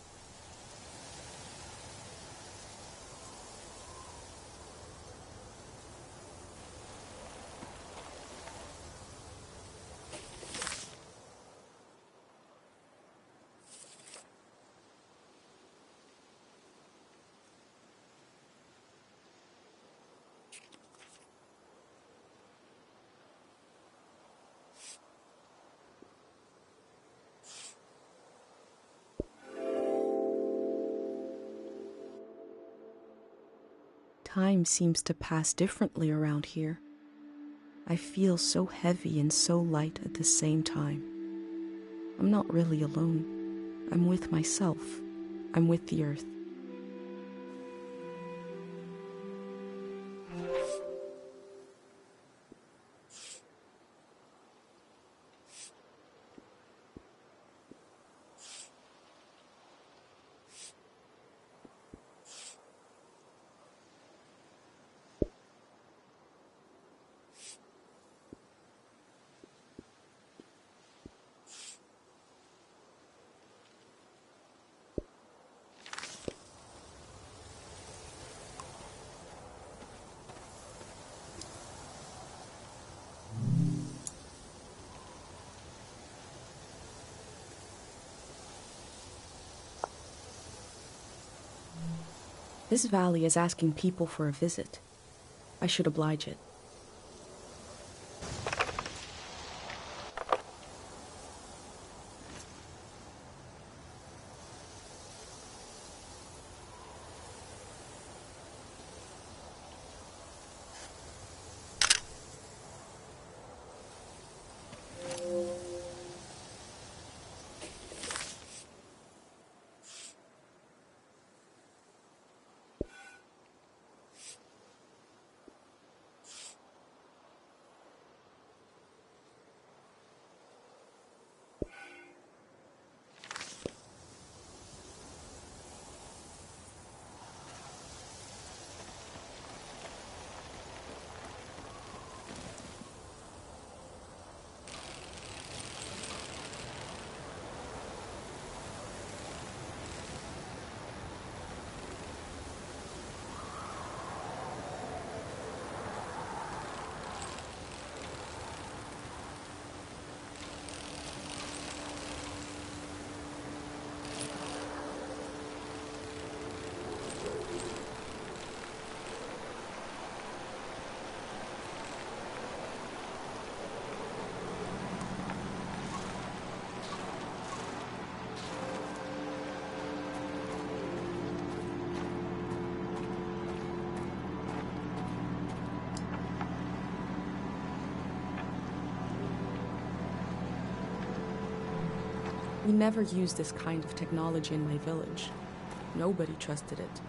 Time seems to pass differently around here. I feel so heavy and so light at the same time. I'm not really alone. I'm with myself. I'm with the earth. This valley is asking people for a visit. I should oblige it. never used this kind of technology in my village. Nobody trusted it.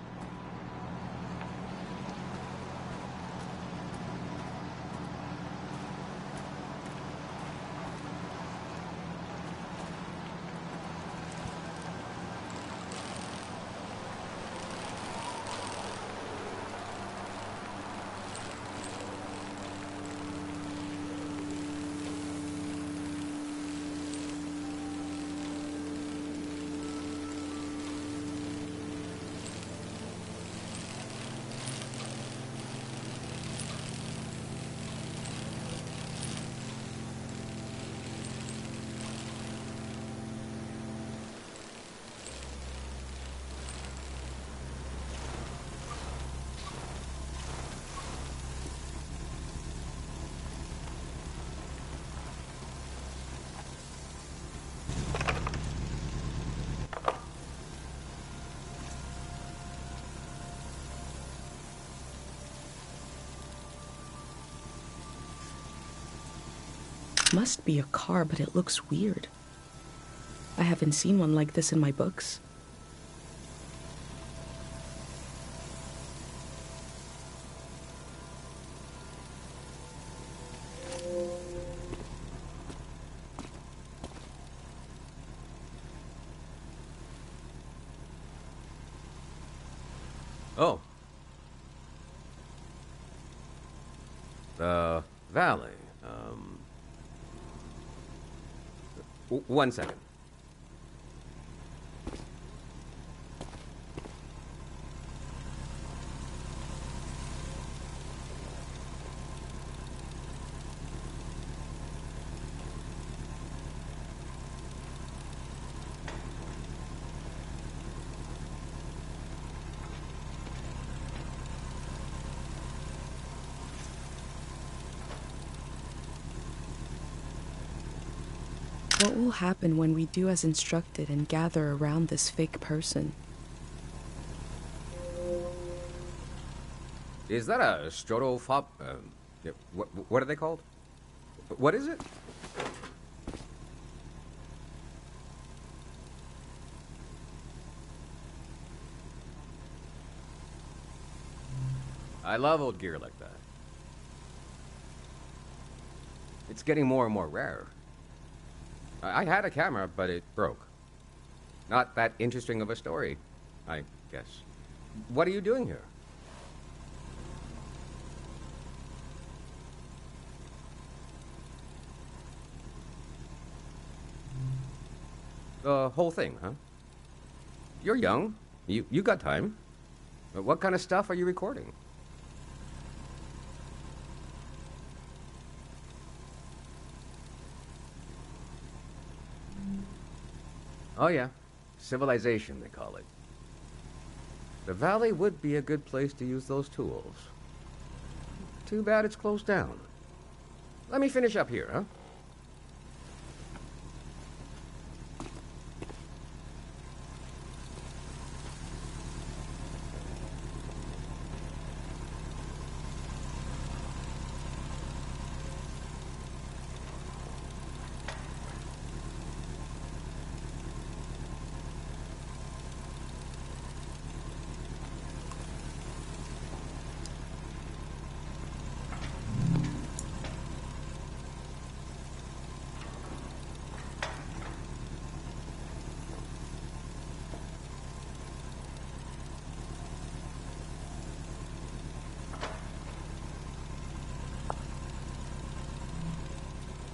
Must be a car, but it looks weird. I haven't seen one like this in my books. Oh. The valley. 1 second. What will happen when we do as instructed and gather around this fake person? Is that a strotopop? Yeah, what are they called? What is it? I love old gear like that. It's getting more and more rare. I had a camera, but it broke. Not that interesting of a story, I guess. What are you doing here? The whole thing, huh? You're young. You got time. But what kind of stuff are you recording? Oh yeah, civilization they call it. The valley would be a good place to use those tools. Too bad it's closed down. Let me finish up here, huh?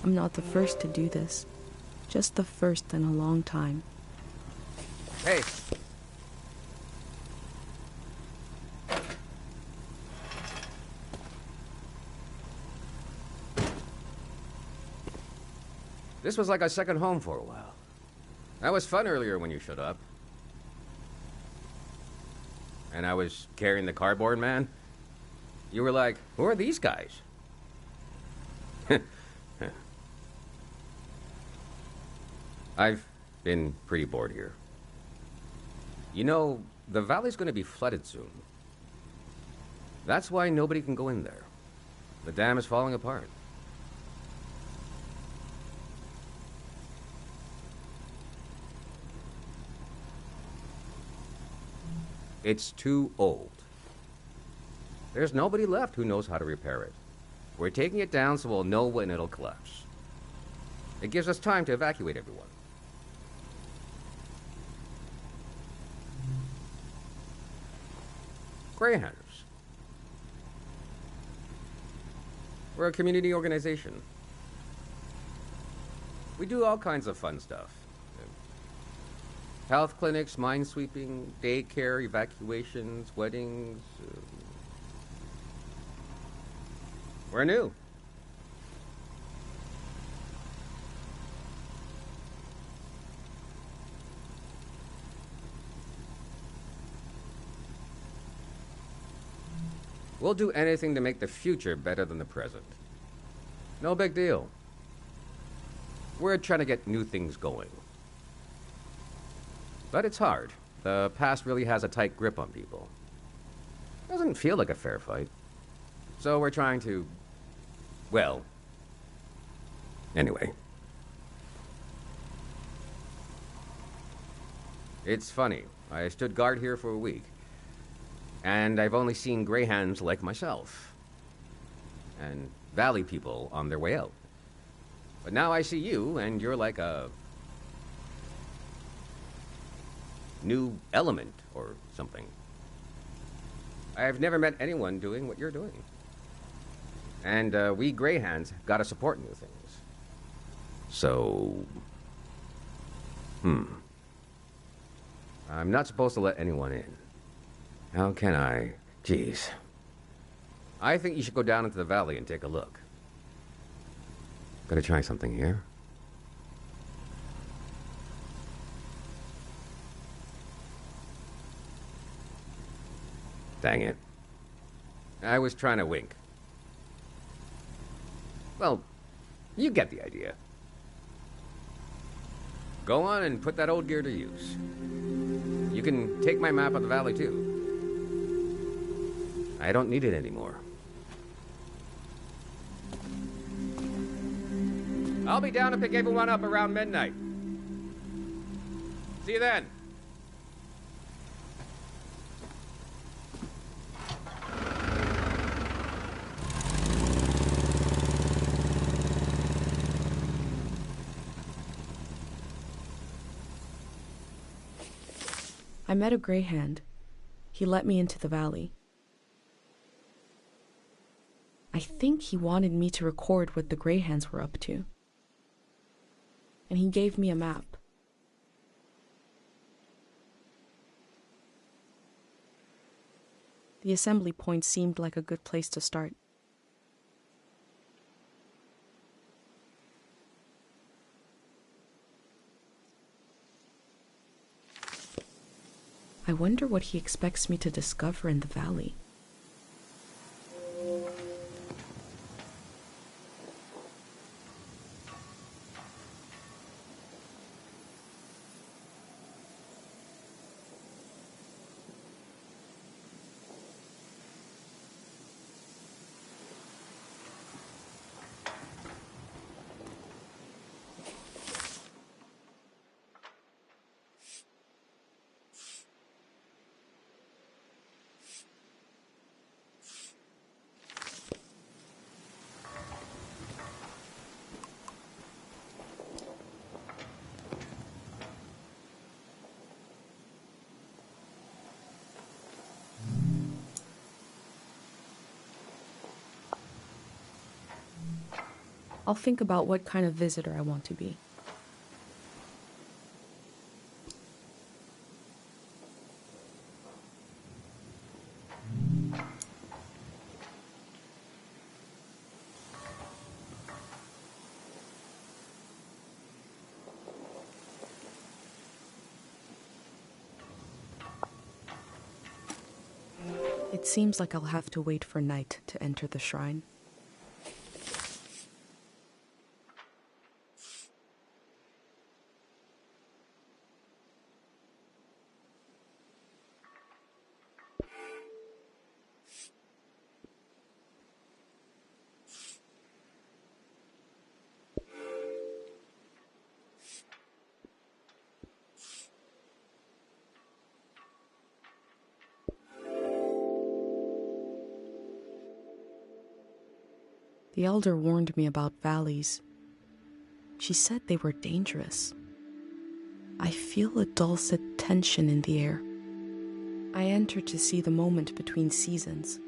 I'm not the first to do this. Just the first in a long time. Hey. This was like a second home for a while. That was fun earlier when you showed up. And I was carrying the cardboard man. You were like, who are these guys? I've been pretty bored here. You know, the valley's going to be flooded soon. That's why nobody can go in there. The dam is falling apart. It's too old. There's nobody left who knows how to repair it. We're taking it down so we'll know when it'll collapse. It gives us time to evacuate everyone. Greyhounders. We're a community organization. We do all kinds of fun stuff. Health clinics, mine sweeping, daycare, evacuations, weddings. We're new. We'll do anything to make the future better than the present. No big deal. We're trying to get new things going. But it's hard. The past really has a tight grip on people. Doesn't feel like a fair fight. So we're trying to... well... anyway. It's funny. I stood guard here for a week. And I've only seen greyhounds like myself. And valley people on their way out. But now I see you, and you're like a... new element or something. I've never met anyone doing what you're doing. And we greyhounds gotta support new things. So... I'm not supposed to let anyone in. How can I? Jeez. I think you should go down into the valley and take a look. Gotta try something here. Dang it. I was trying to wink. Well, you get the idea. Go on and put that old gear to use. You can take my map of the valley, too. I don't need it anymore. I'll be down to pick everyone up around midnight. See you then. I met a greyhound. He let me into the valley. I think he wanted me to record what the greyhounds were up to. And he gave me a map. The assembly point seemed like a good place to start. I wonder what he expects me to discover in the valley. I'll think about what kind of visitor I want to be. It seems like I'll have to wait for night to enter the shrine. The elder warned me about valleys. She said they were dangerous. I feel a dulcet tension in the air. I enter to see the moment between seasons.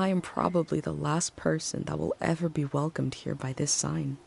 I am probably the last person that will ever be welcomed here by this sign.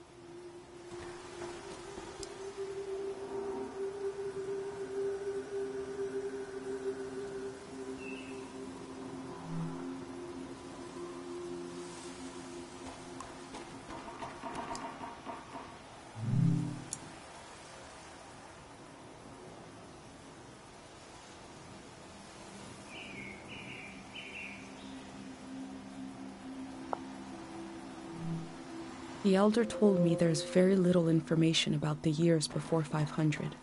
The elder told me there's very little information about the years before 500.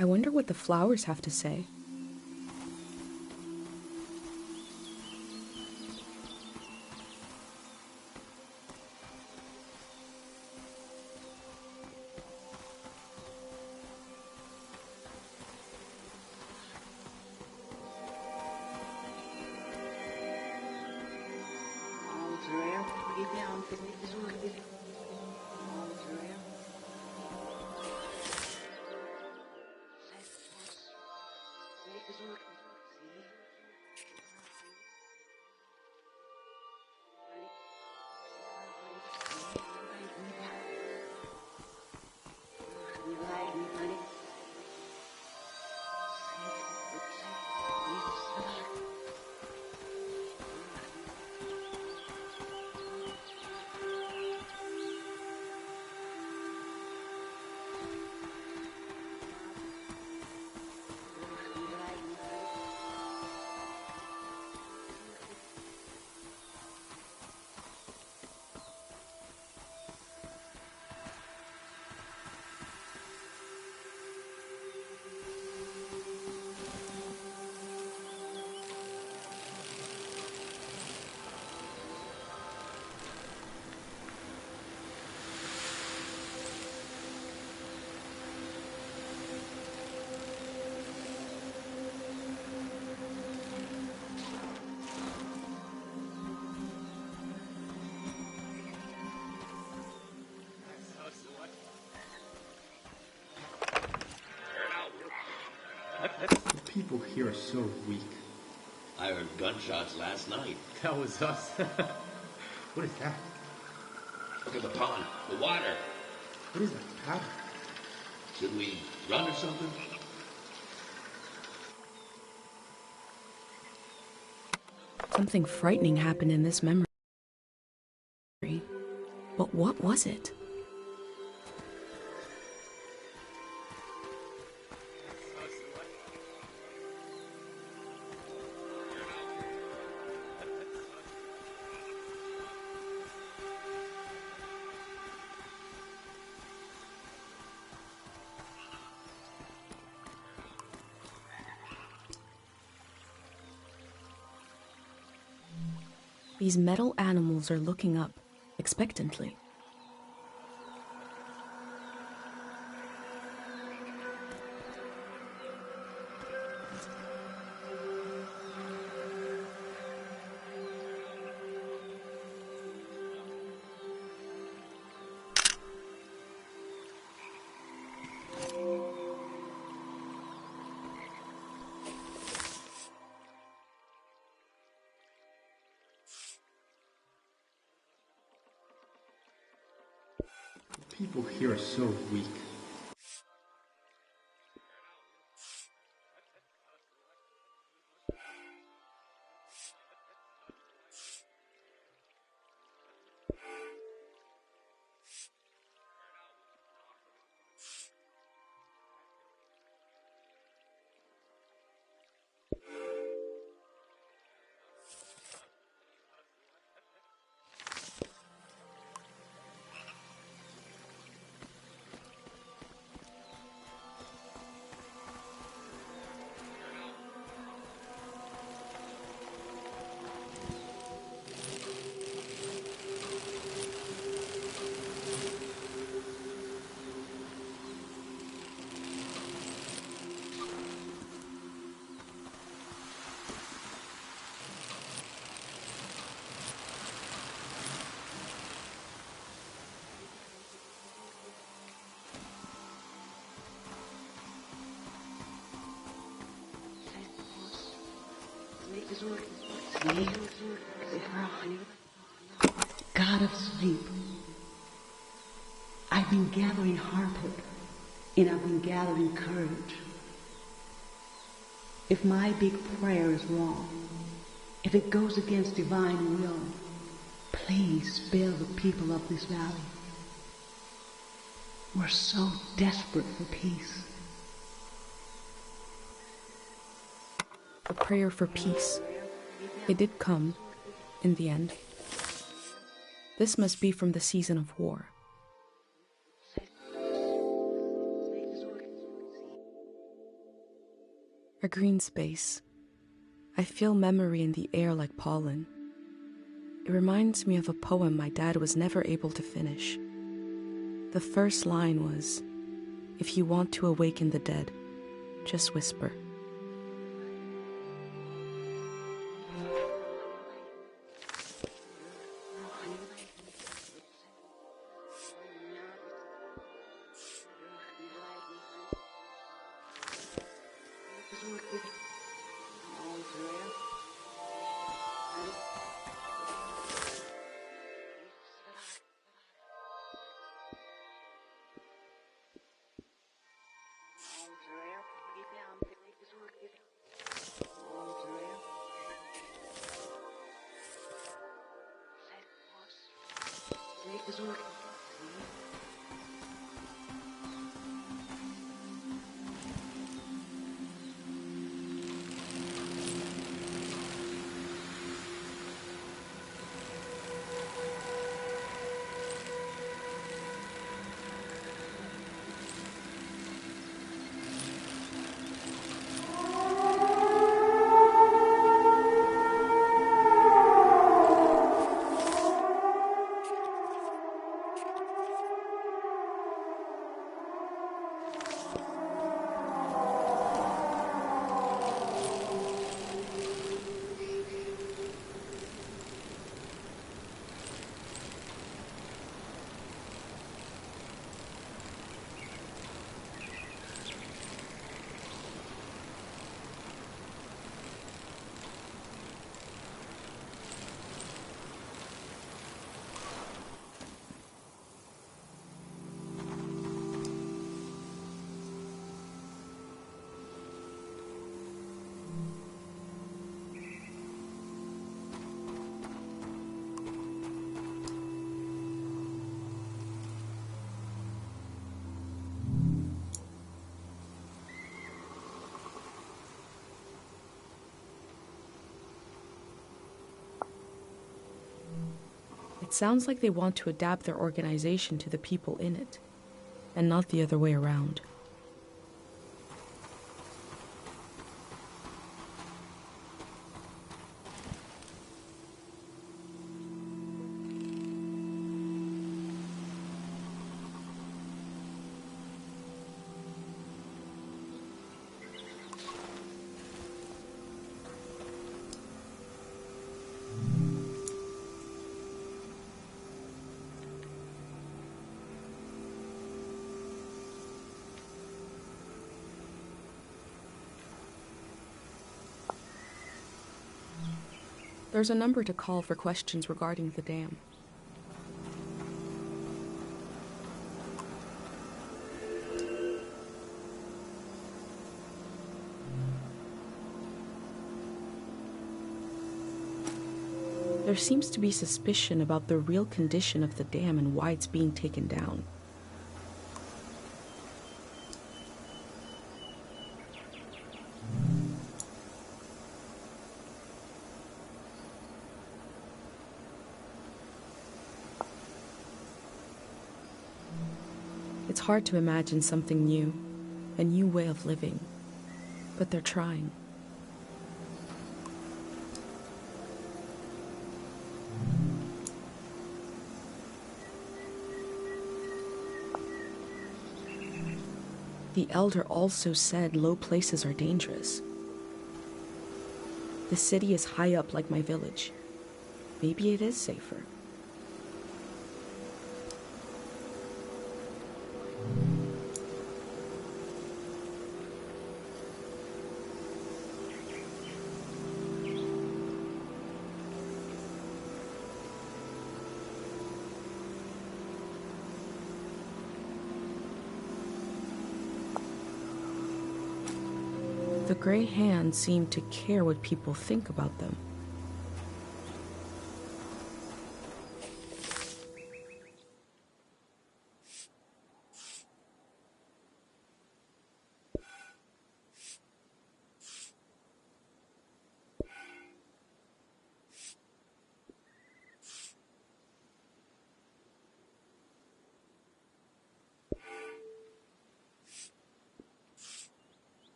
I wonder what the flowers have to say. The people here are so weak. I heard gunshots last night. That was us. What is that? Look at the pond, the water. What is that powder? Should we run or something? Something frightening happened in this memory. But what was it? These metal animals are looking up, expectantly. The people here are so weak. God of sleep, I've been gathering heartache and I've been gathering courage. If my big prayer is wrong, if it goes against divine will, please spare the people of this valley. We're so desperate for peace. A prayer for peace. It did come, in the end. This must be from the season of war. A green space. I feel memory in the air like pollen. It reminds me of a poem my dad was never able to finish. The first line was, "If you want to awaken the dead, just whisper." It sounds like they want to adapt their organization to the people in it, and not the other way around. There's a number to call for questions regarding the dam. There seems to be suspicion about the real condition of the dam and why it's being taken down. It's hard to imagine something new, a new way of living, but they're trying. The elder also said low places are dangerous. The city is high up like my village. Maybe it is safer. The gray hands seem to care what people think about them.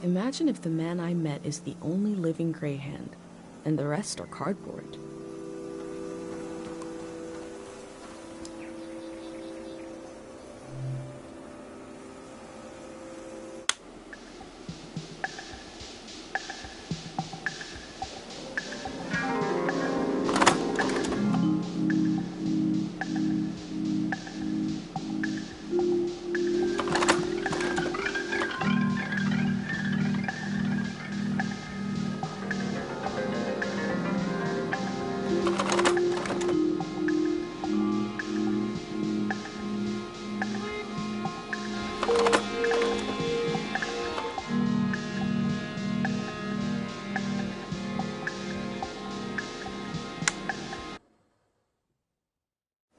Imagine if the man I met is the only living Greyhound, and the rest are cardboard.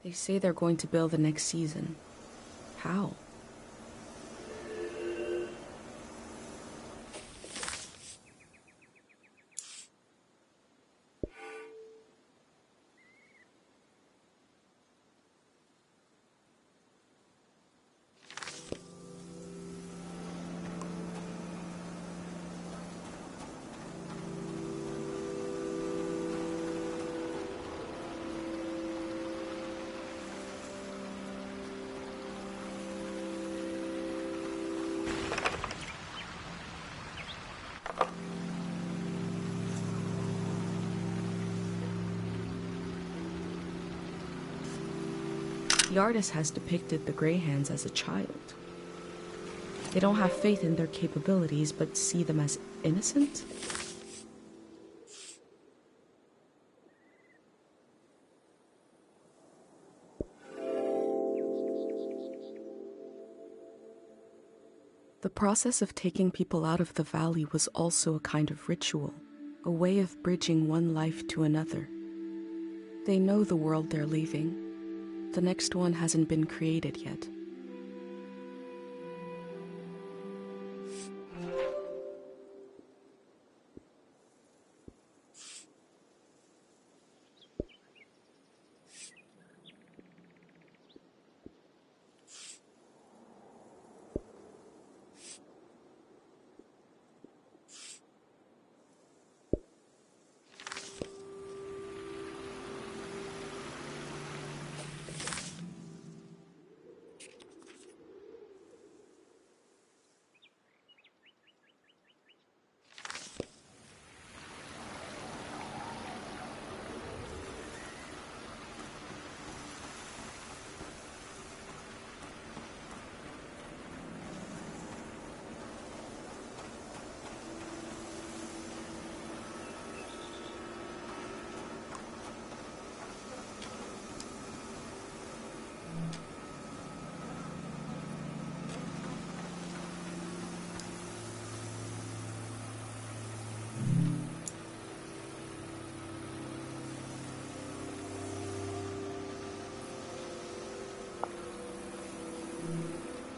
They say they're going to build the next season. How? The artist has depicted the Greyhounds as a child. They don't have faith in their capabilities, but see them as innocent? The process of taking people out of the valley was also a kind of ritual, a way of bridging one life to another. They know the world they're leaving. The next one hasn't been created yet.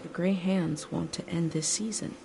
The Greyhounds want to end this season.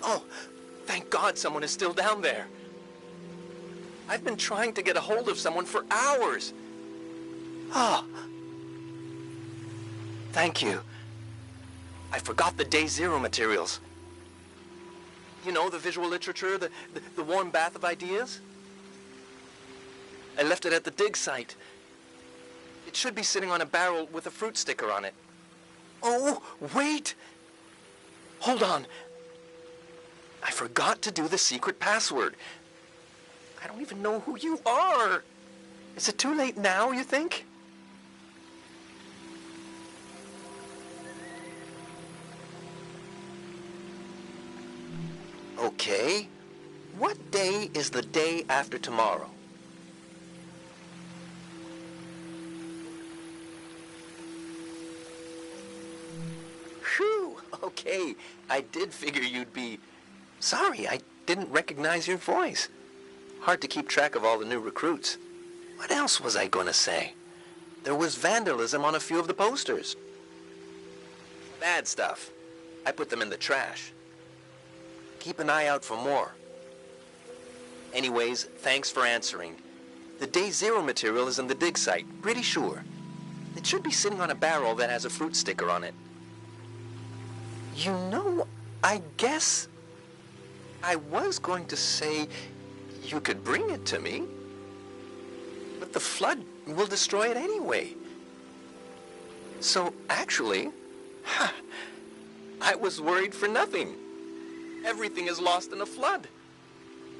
Oh, thank God someone is still down there. I've been trying to get a hold of someone for hours. Ah. Thank you. I forgot the Day Zero materials. You know, the visual literature, the warm bath of ideas? I left it at the dig site. It should be sitting on a barrel with a fruit sticker on it. Oh, wait! Hold on. I forgot to do the secret password. I don't even know who you are. Is it too late now, you think? Okay. What day is the day after tomorrow? Phew, okay. I did figure you'd be... Sorry, I didn't recognize your voice. Hard to keep track of all the new recruits. What else was I gonna say? There was vandalism on a few of the posters. Bad stuff. I put them in the trash. Keep an eye out for more. Anyways, thanks for answering. The Day Zero material is in the dig site, pretty sure. It should be sitting on a barrel that has a fruit sticker on it. You know, I guess I was going to say you could bring it to me, but the flood will destroy it anyway. So actually, I was worried for nothing. Everything is lost in a flood.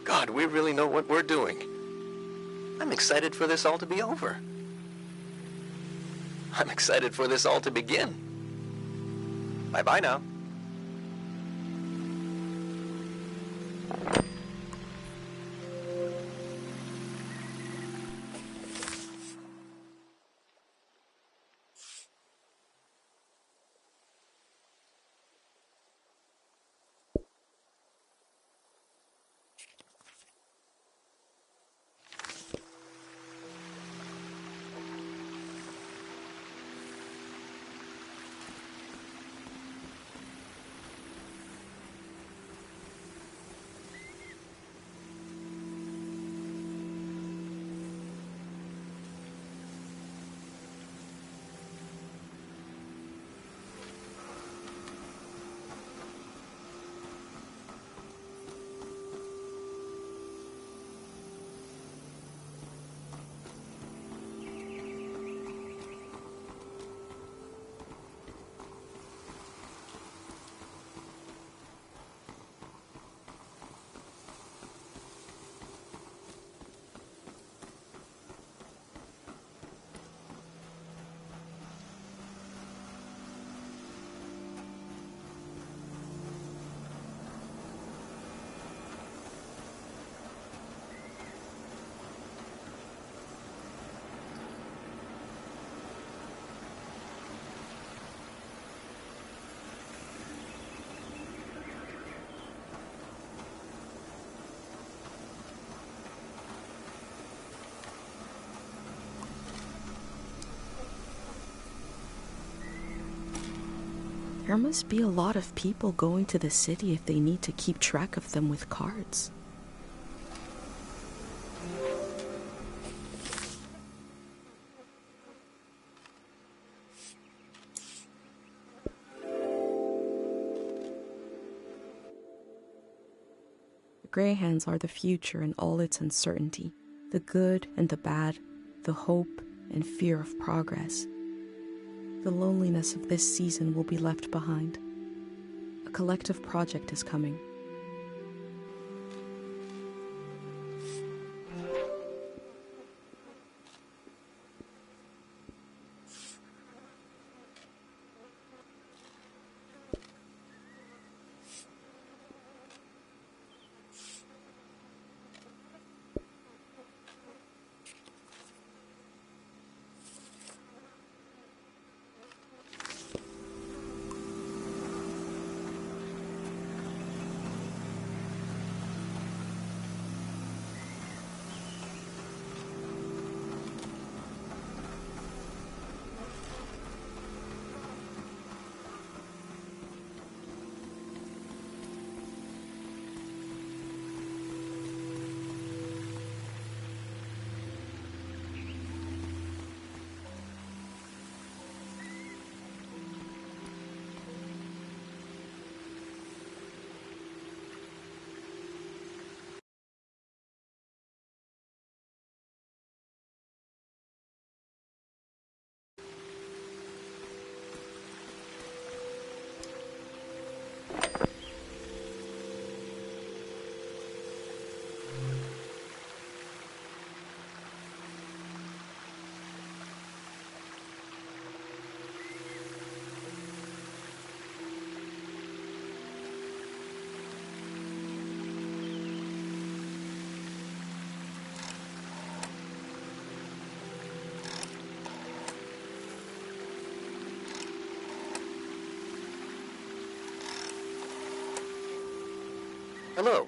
God, we really know what we're doing. I'm excited for this all to be over. I'm excited for this all to begin. Bye-bye now. There must be a lot of people going to the city if they need to keep track of them with cards. The Greyhands are the future in all its uncertainty, the good and the bad, the hope and fear of progress. The loneliness of this season will be left behind. A collective project is coming. Hello.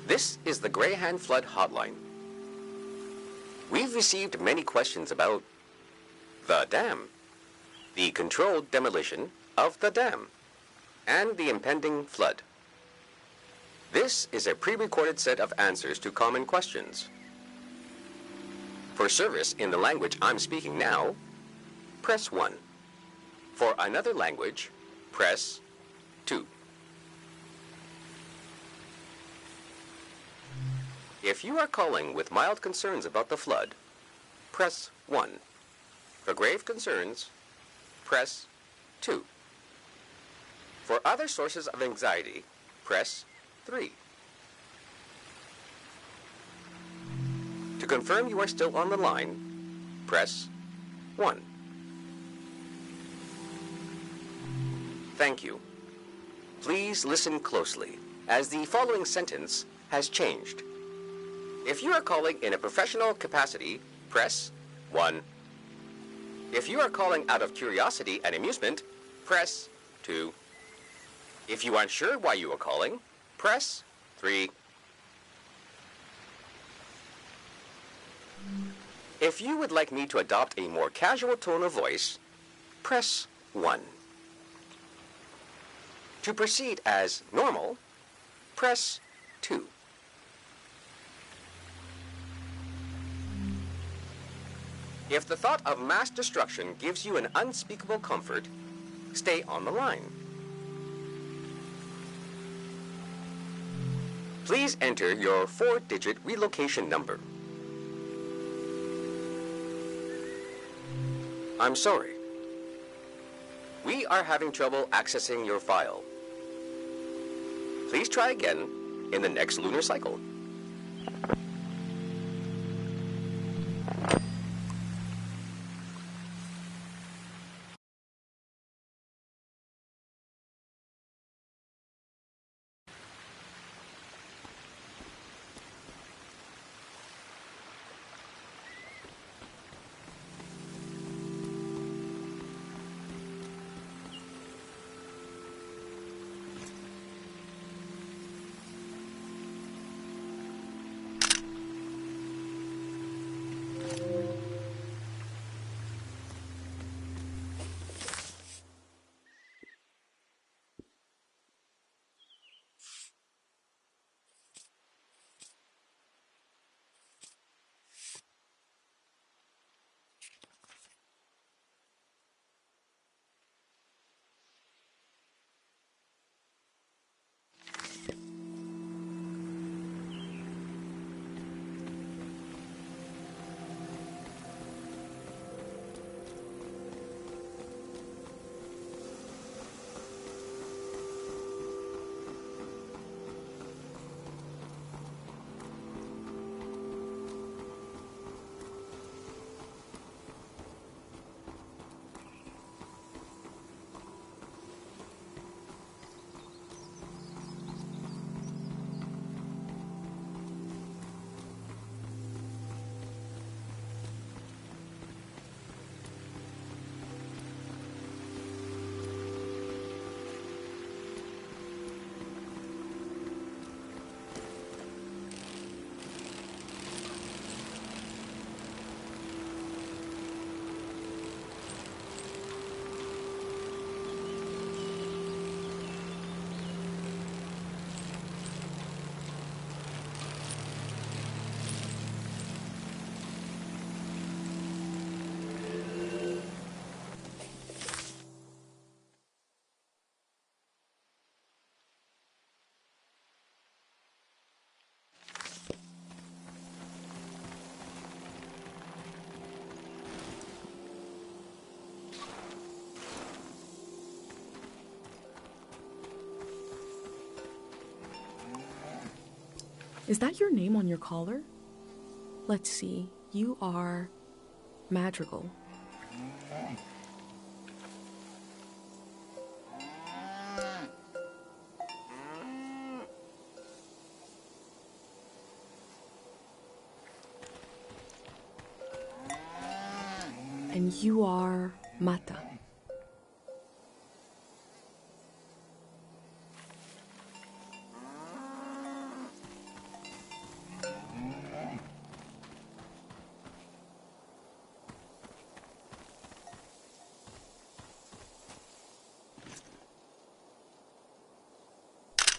This is the Greyhound Flood Hotline. We've received many questions about the dam, the controlled demolition of the dam, and the impending flood. This is a pre-recorded set of answers to common questions. For service in the language I'm speaking now, press 1. For another language, press 2. If you are calling with mild concerns about the flood, press 1. For grave concerns, press 2. For other sources of anxiety, press 3. To confirm you are still on the line, press 1. Thank you. Please listen closely, as the following sentence has changed. If you are calling in a professional capacity, press 1. If you are calling out of curiosity and amusement, press 2. If you aren't sure why you are calling, press 3. If you would like me to adopt a more casual tone of voice, press 1. To proceed as normal, press 2. If the thought of mass destruction gives you an unspeakable comfort, stay on the line. Please enter your 4-digit relocation number. I'm sorry. We are having trouble accessing your file. Please try again in the next lunar cycle. Is that your name on your collar? Let's see. You are Madrigal. And you are Mata.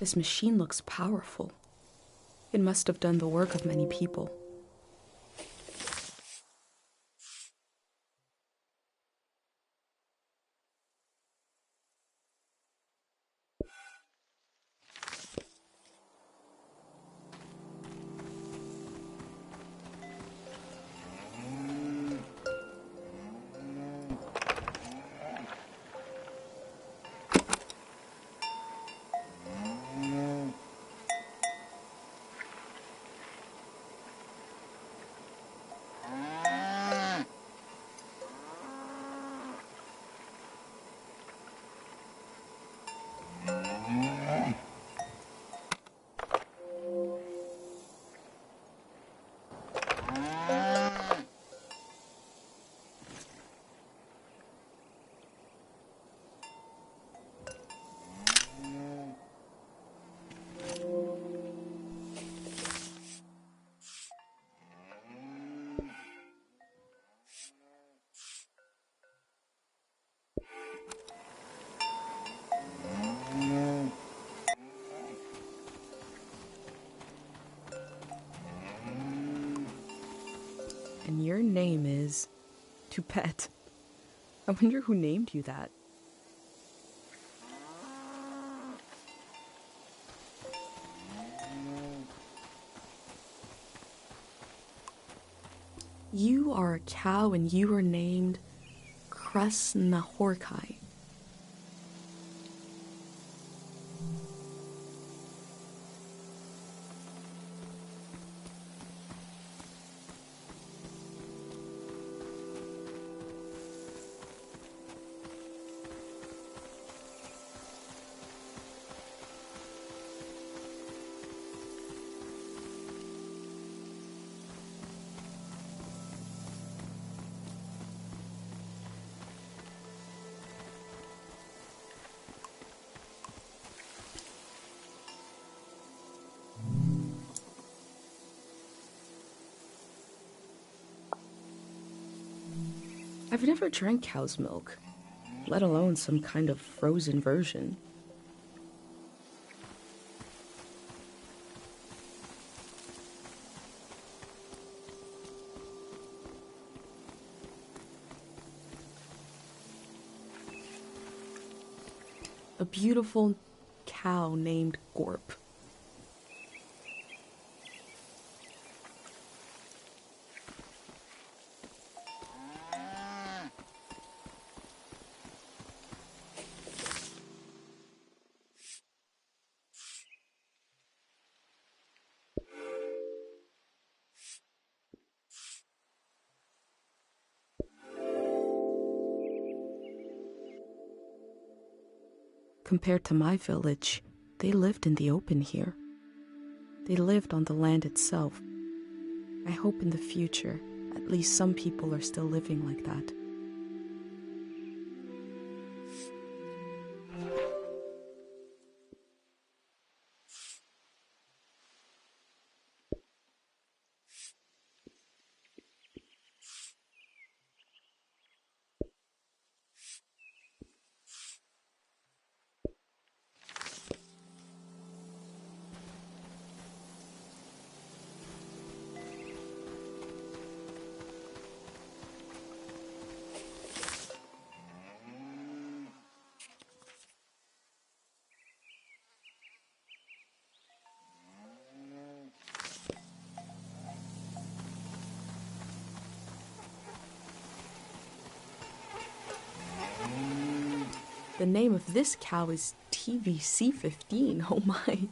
This machine looks powerful. It must have done the work of many people. And your name is Toupette. I wonder who named you that. You are a cow and you are named Krasnahorkai. I've never drank cow's milk, let alone some kind of frozen version. A beautiful cow named Gorp. Compared to my village, they lived in the open here. They lived on the land itself. I hope in the future, at least some people are still living like that. The name of this cow is TVC-15, oh my.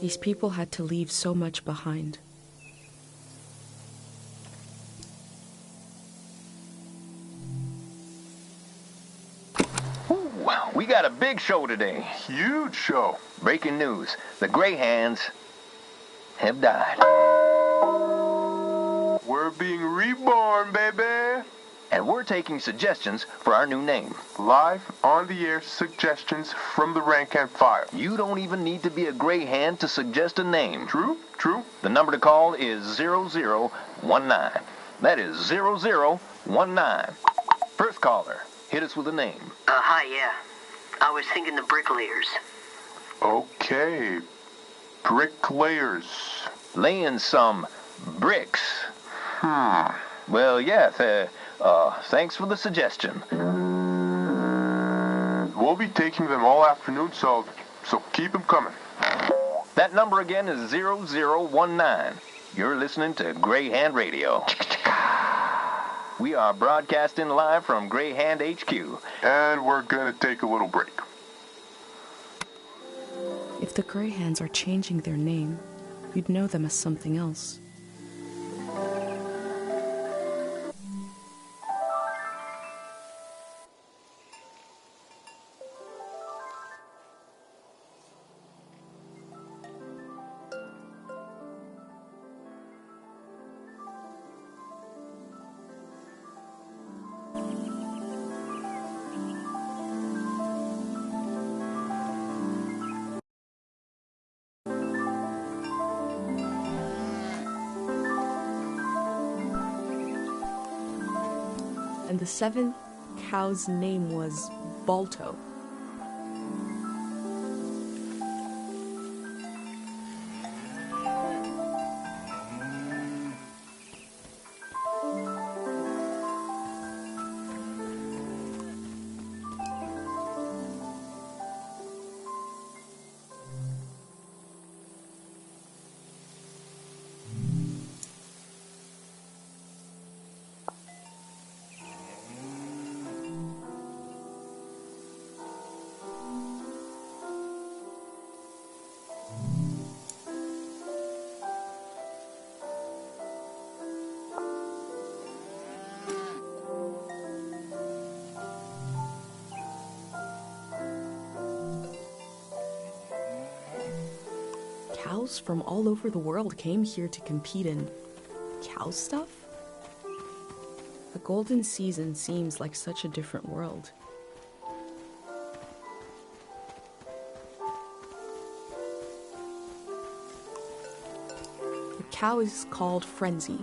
These people had to leave so much behind. got a big show today. Huge show. Breaking news. The Greyhands have died. We're being reborn, baby. And we're taking suggestions for our new name. Live on the air suggestions from the rank and file. You don't even need to be a Greyhand to suggest a name. True, true. The number to call is 0019. That is 0019. First caller, hit us with a name. Hi, yeah. I was thinking the bricklayers. Okay. Bricklayers. Laying some bricks. Well, yeah, thanks for the suggestion. We'll be taking them all afternoon, so keep them coming. That number again is 0019. You're listening to Greyhand Radio. We are broadcasting live from Greyhand HQ. And we're going to take a little break. If the Greyhands are changing their name, you'd know them as something else. And the seventh cow's name was Balto. Cows from all over the world came here to compete in cow stuff? The golden season seems like such a different world. The cow is called Frenzy.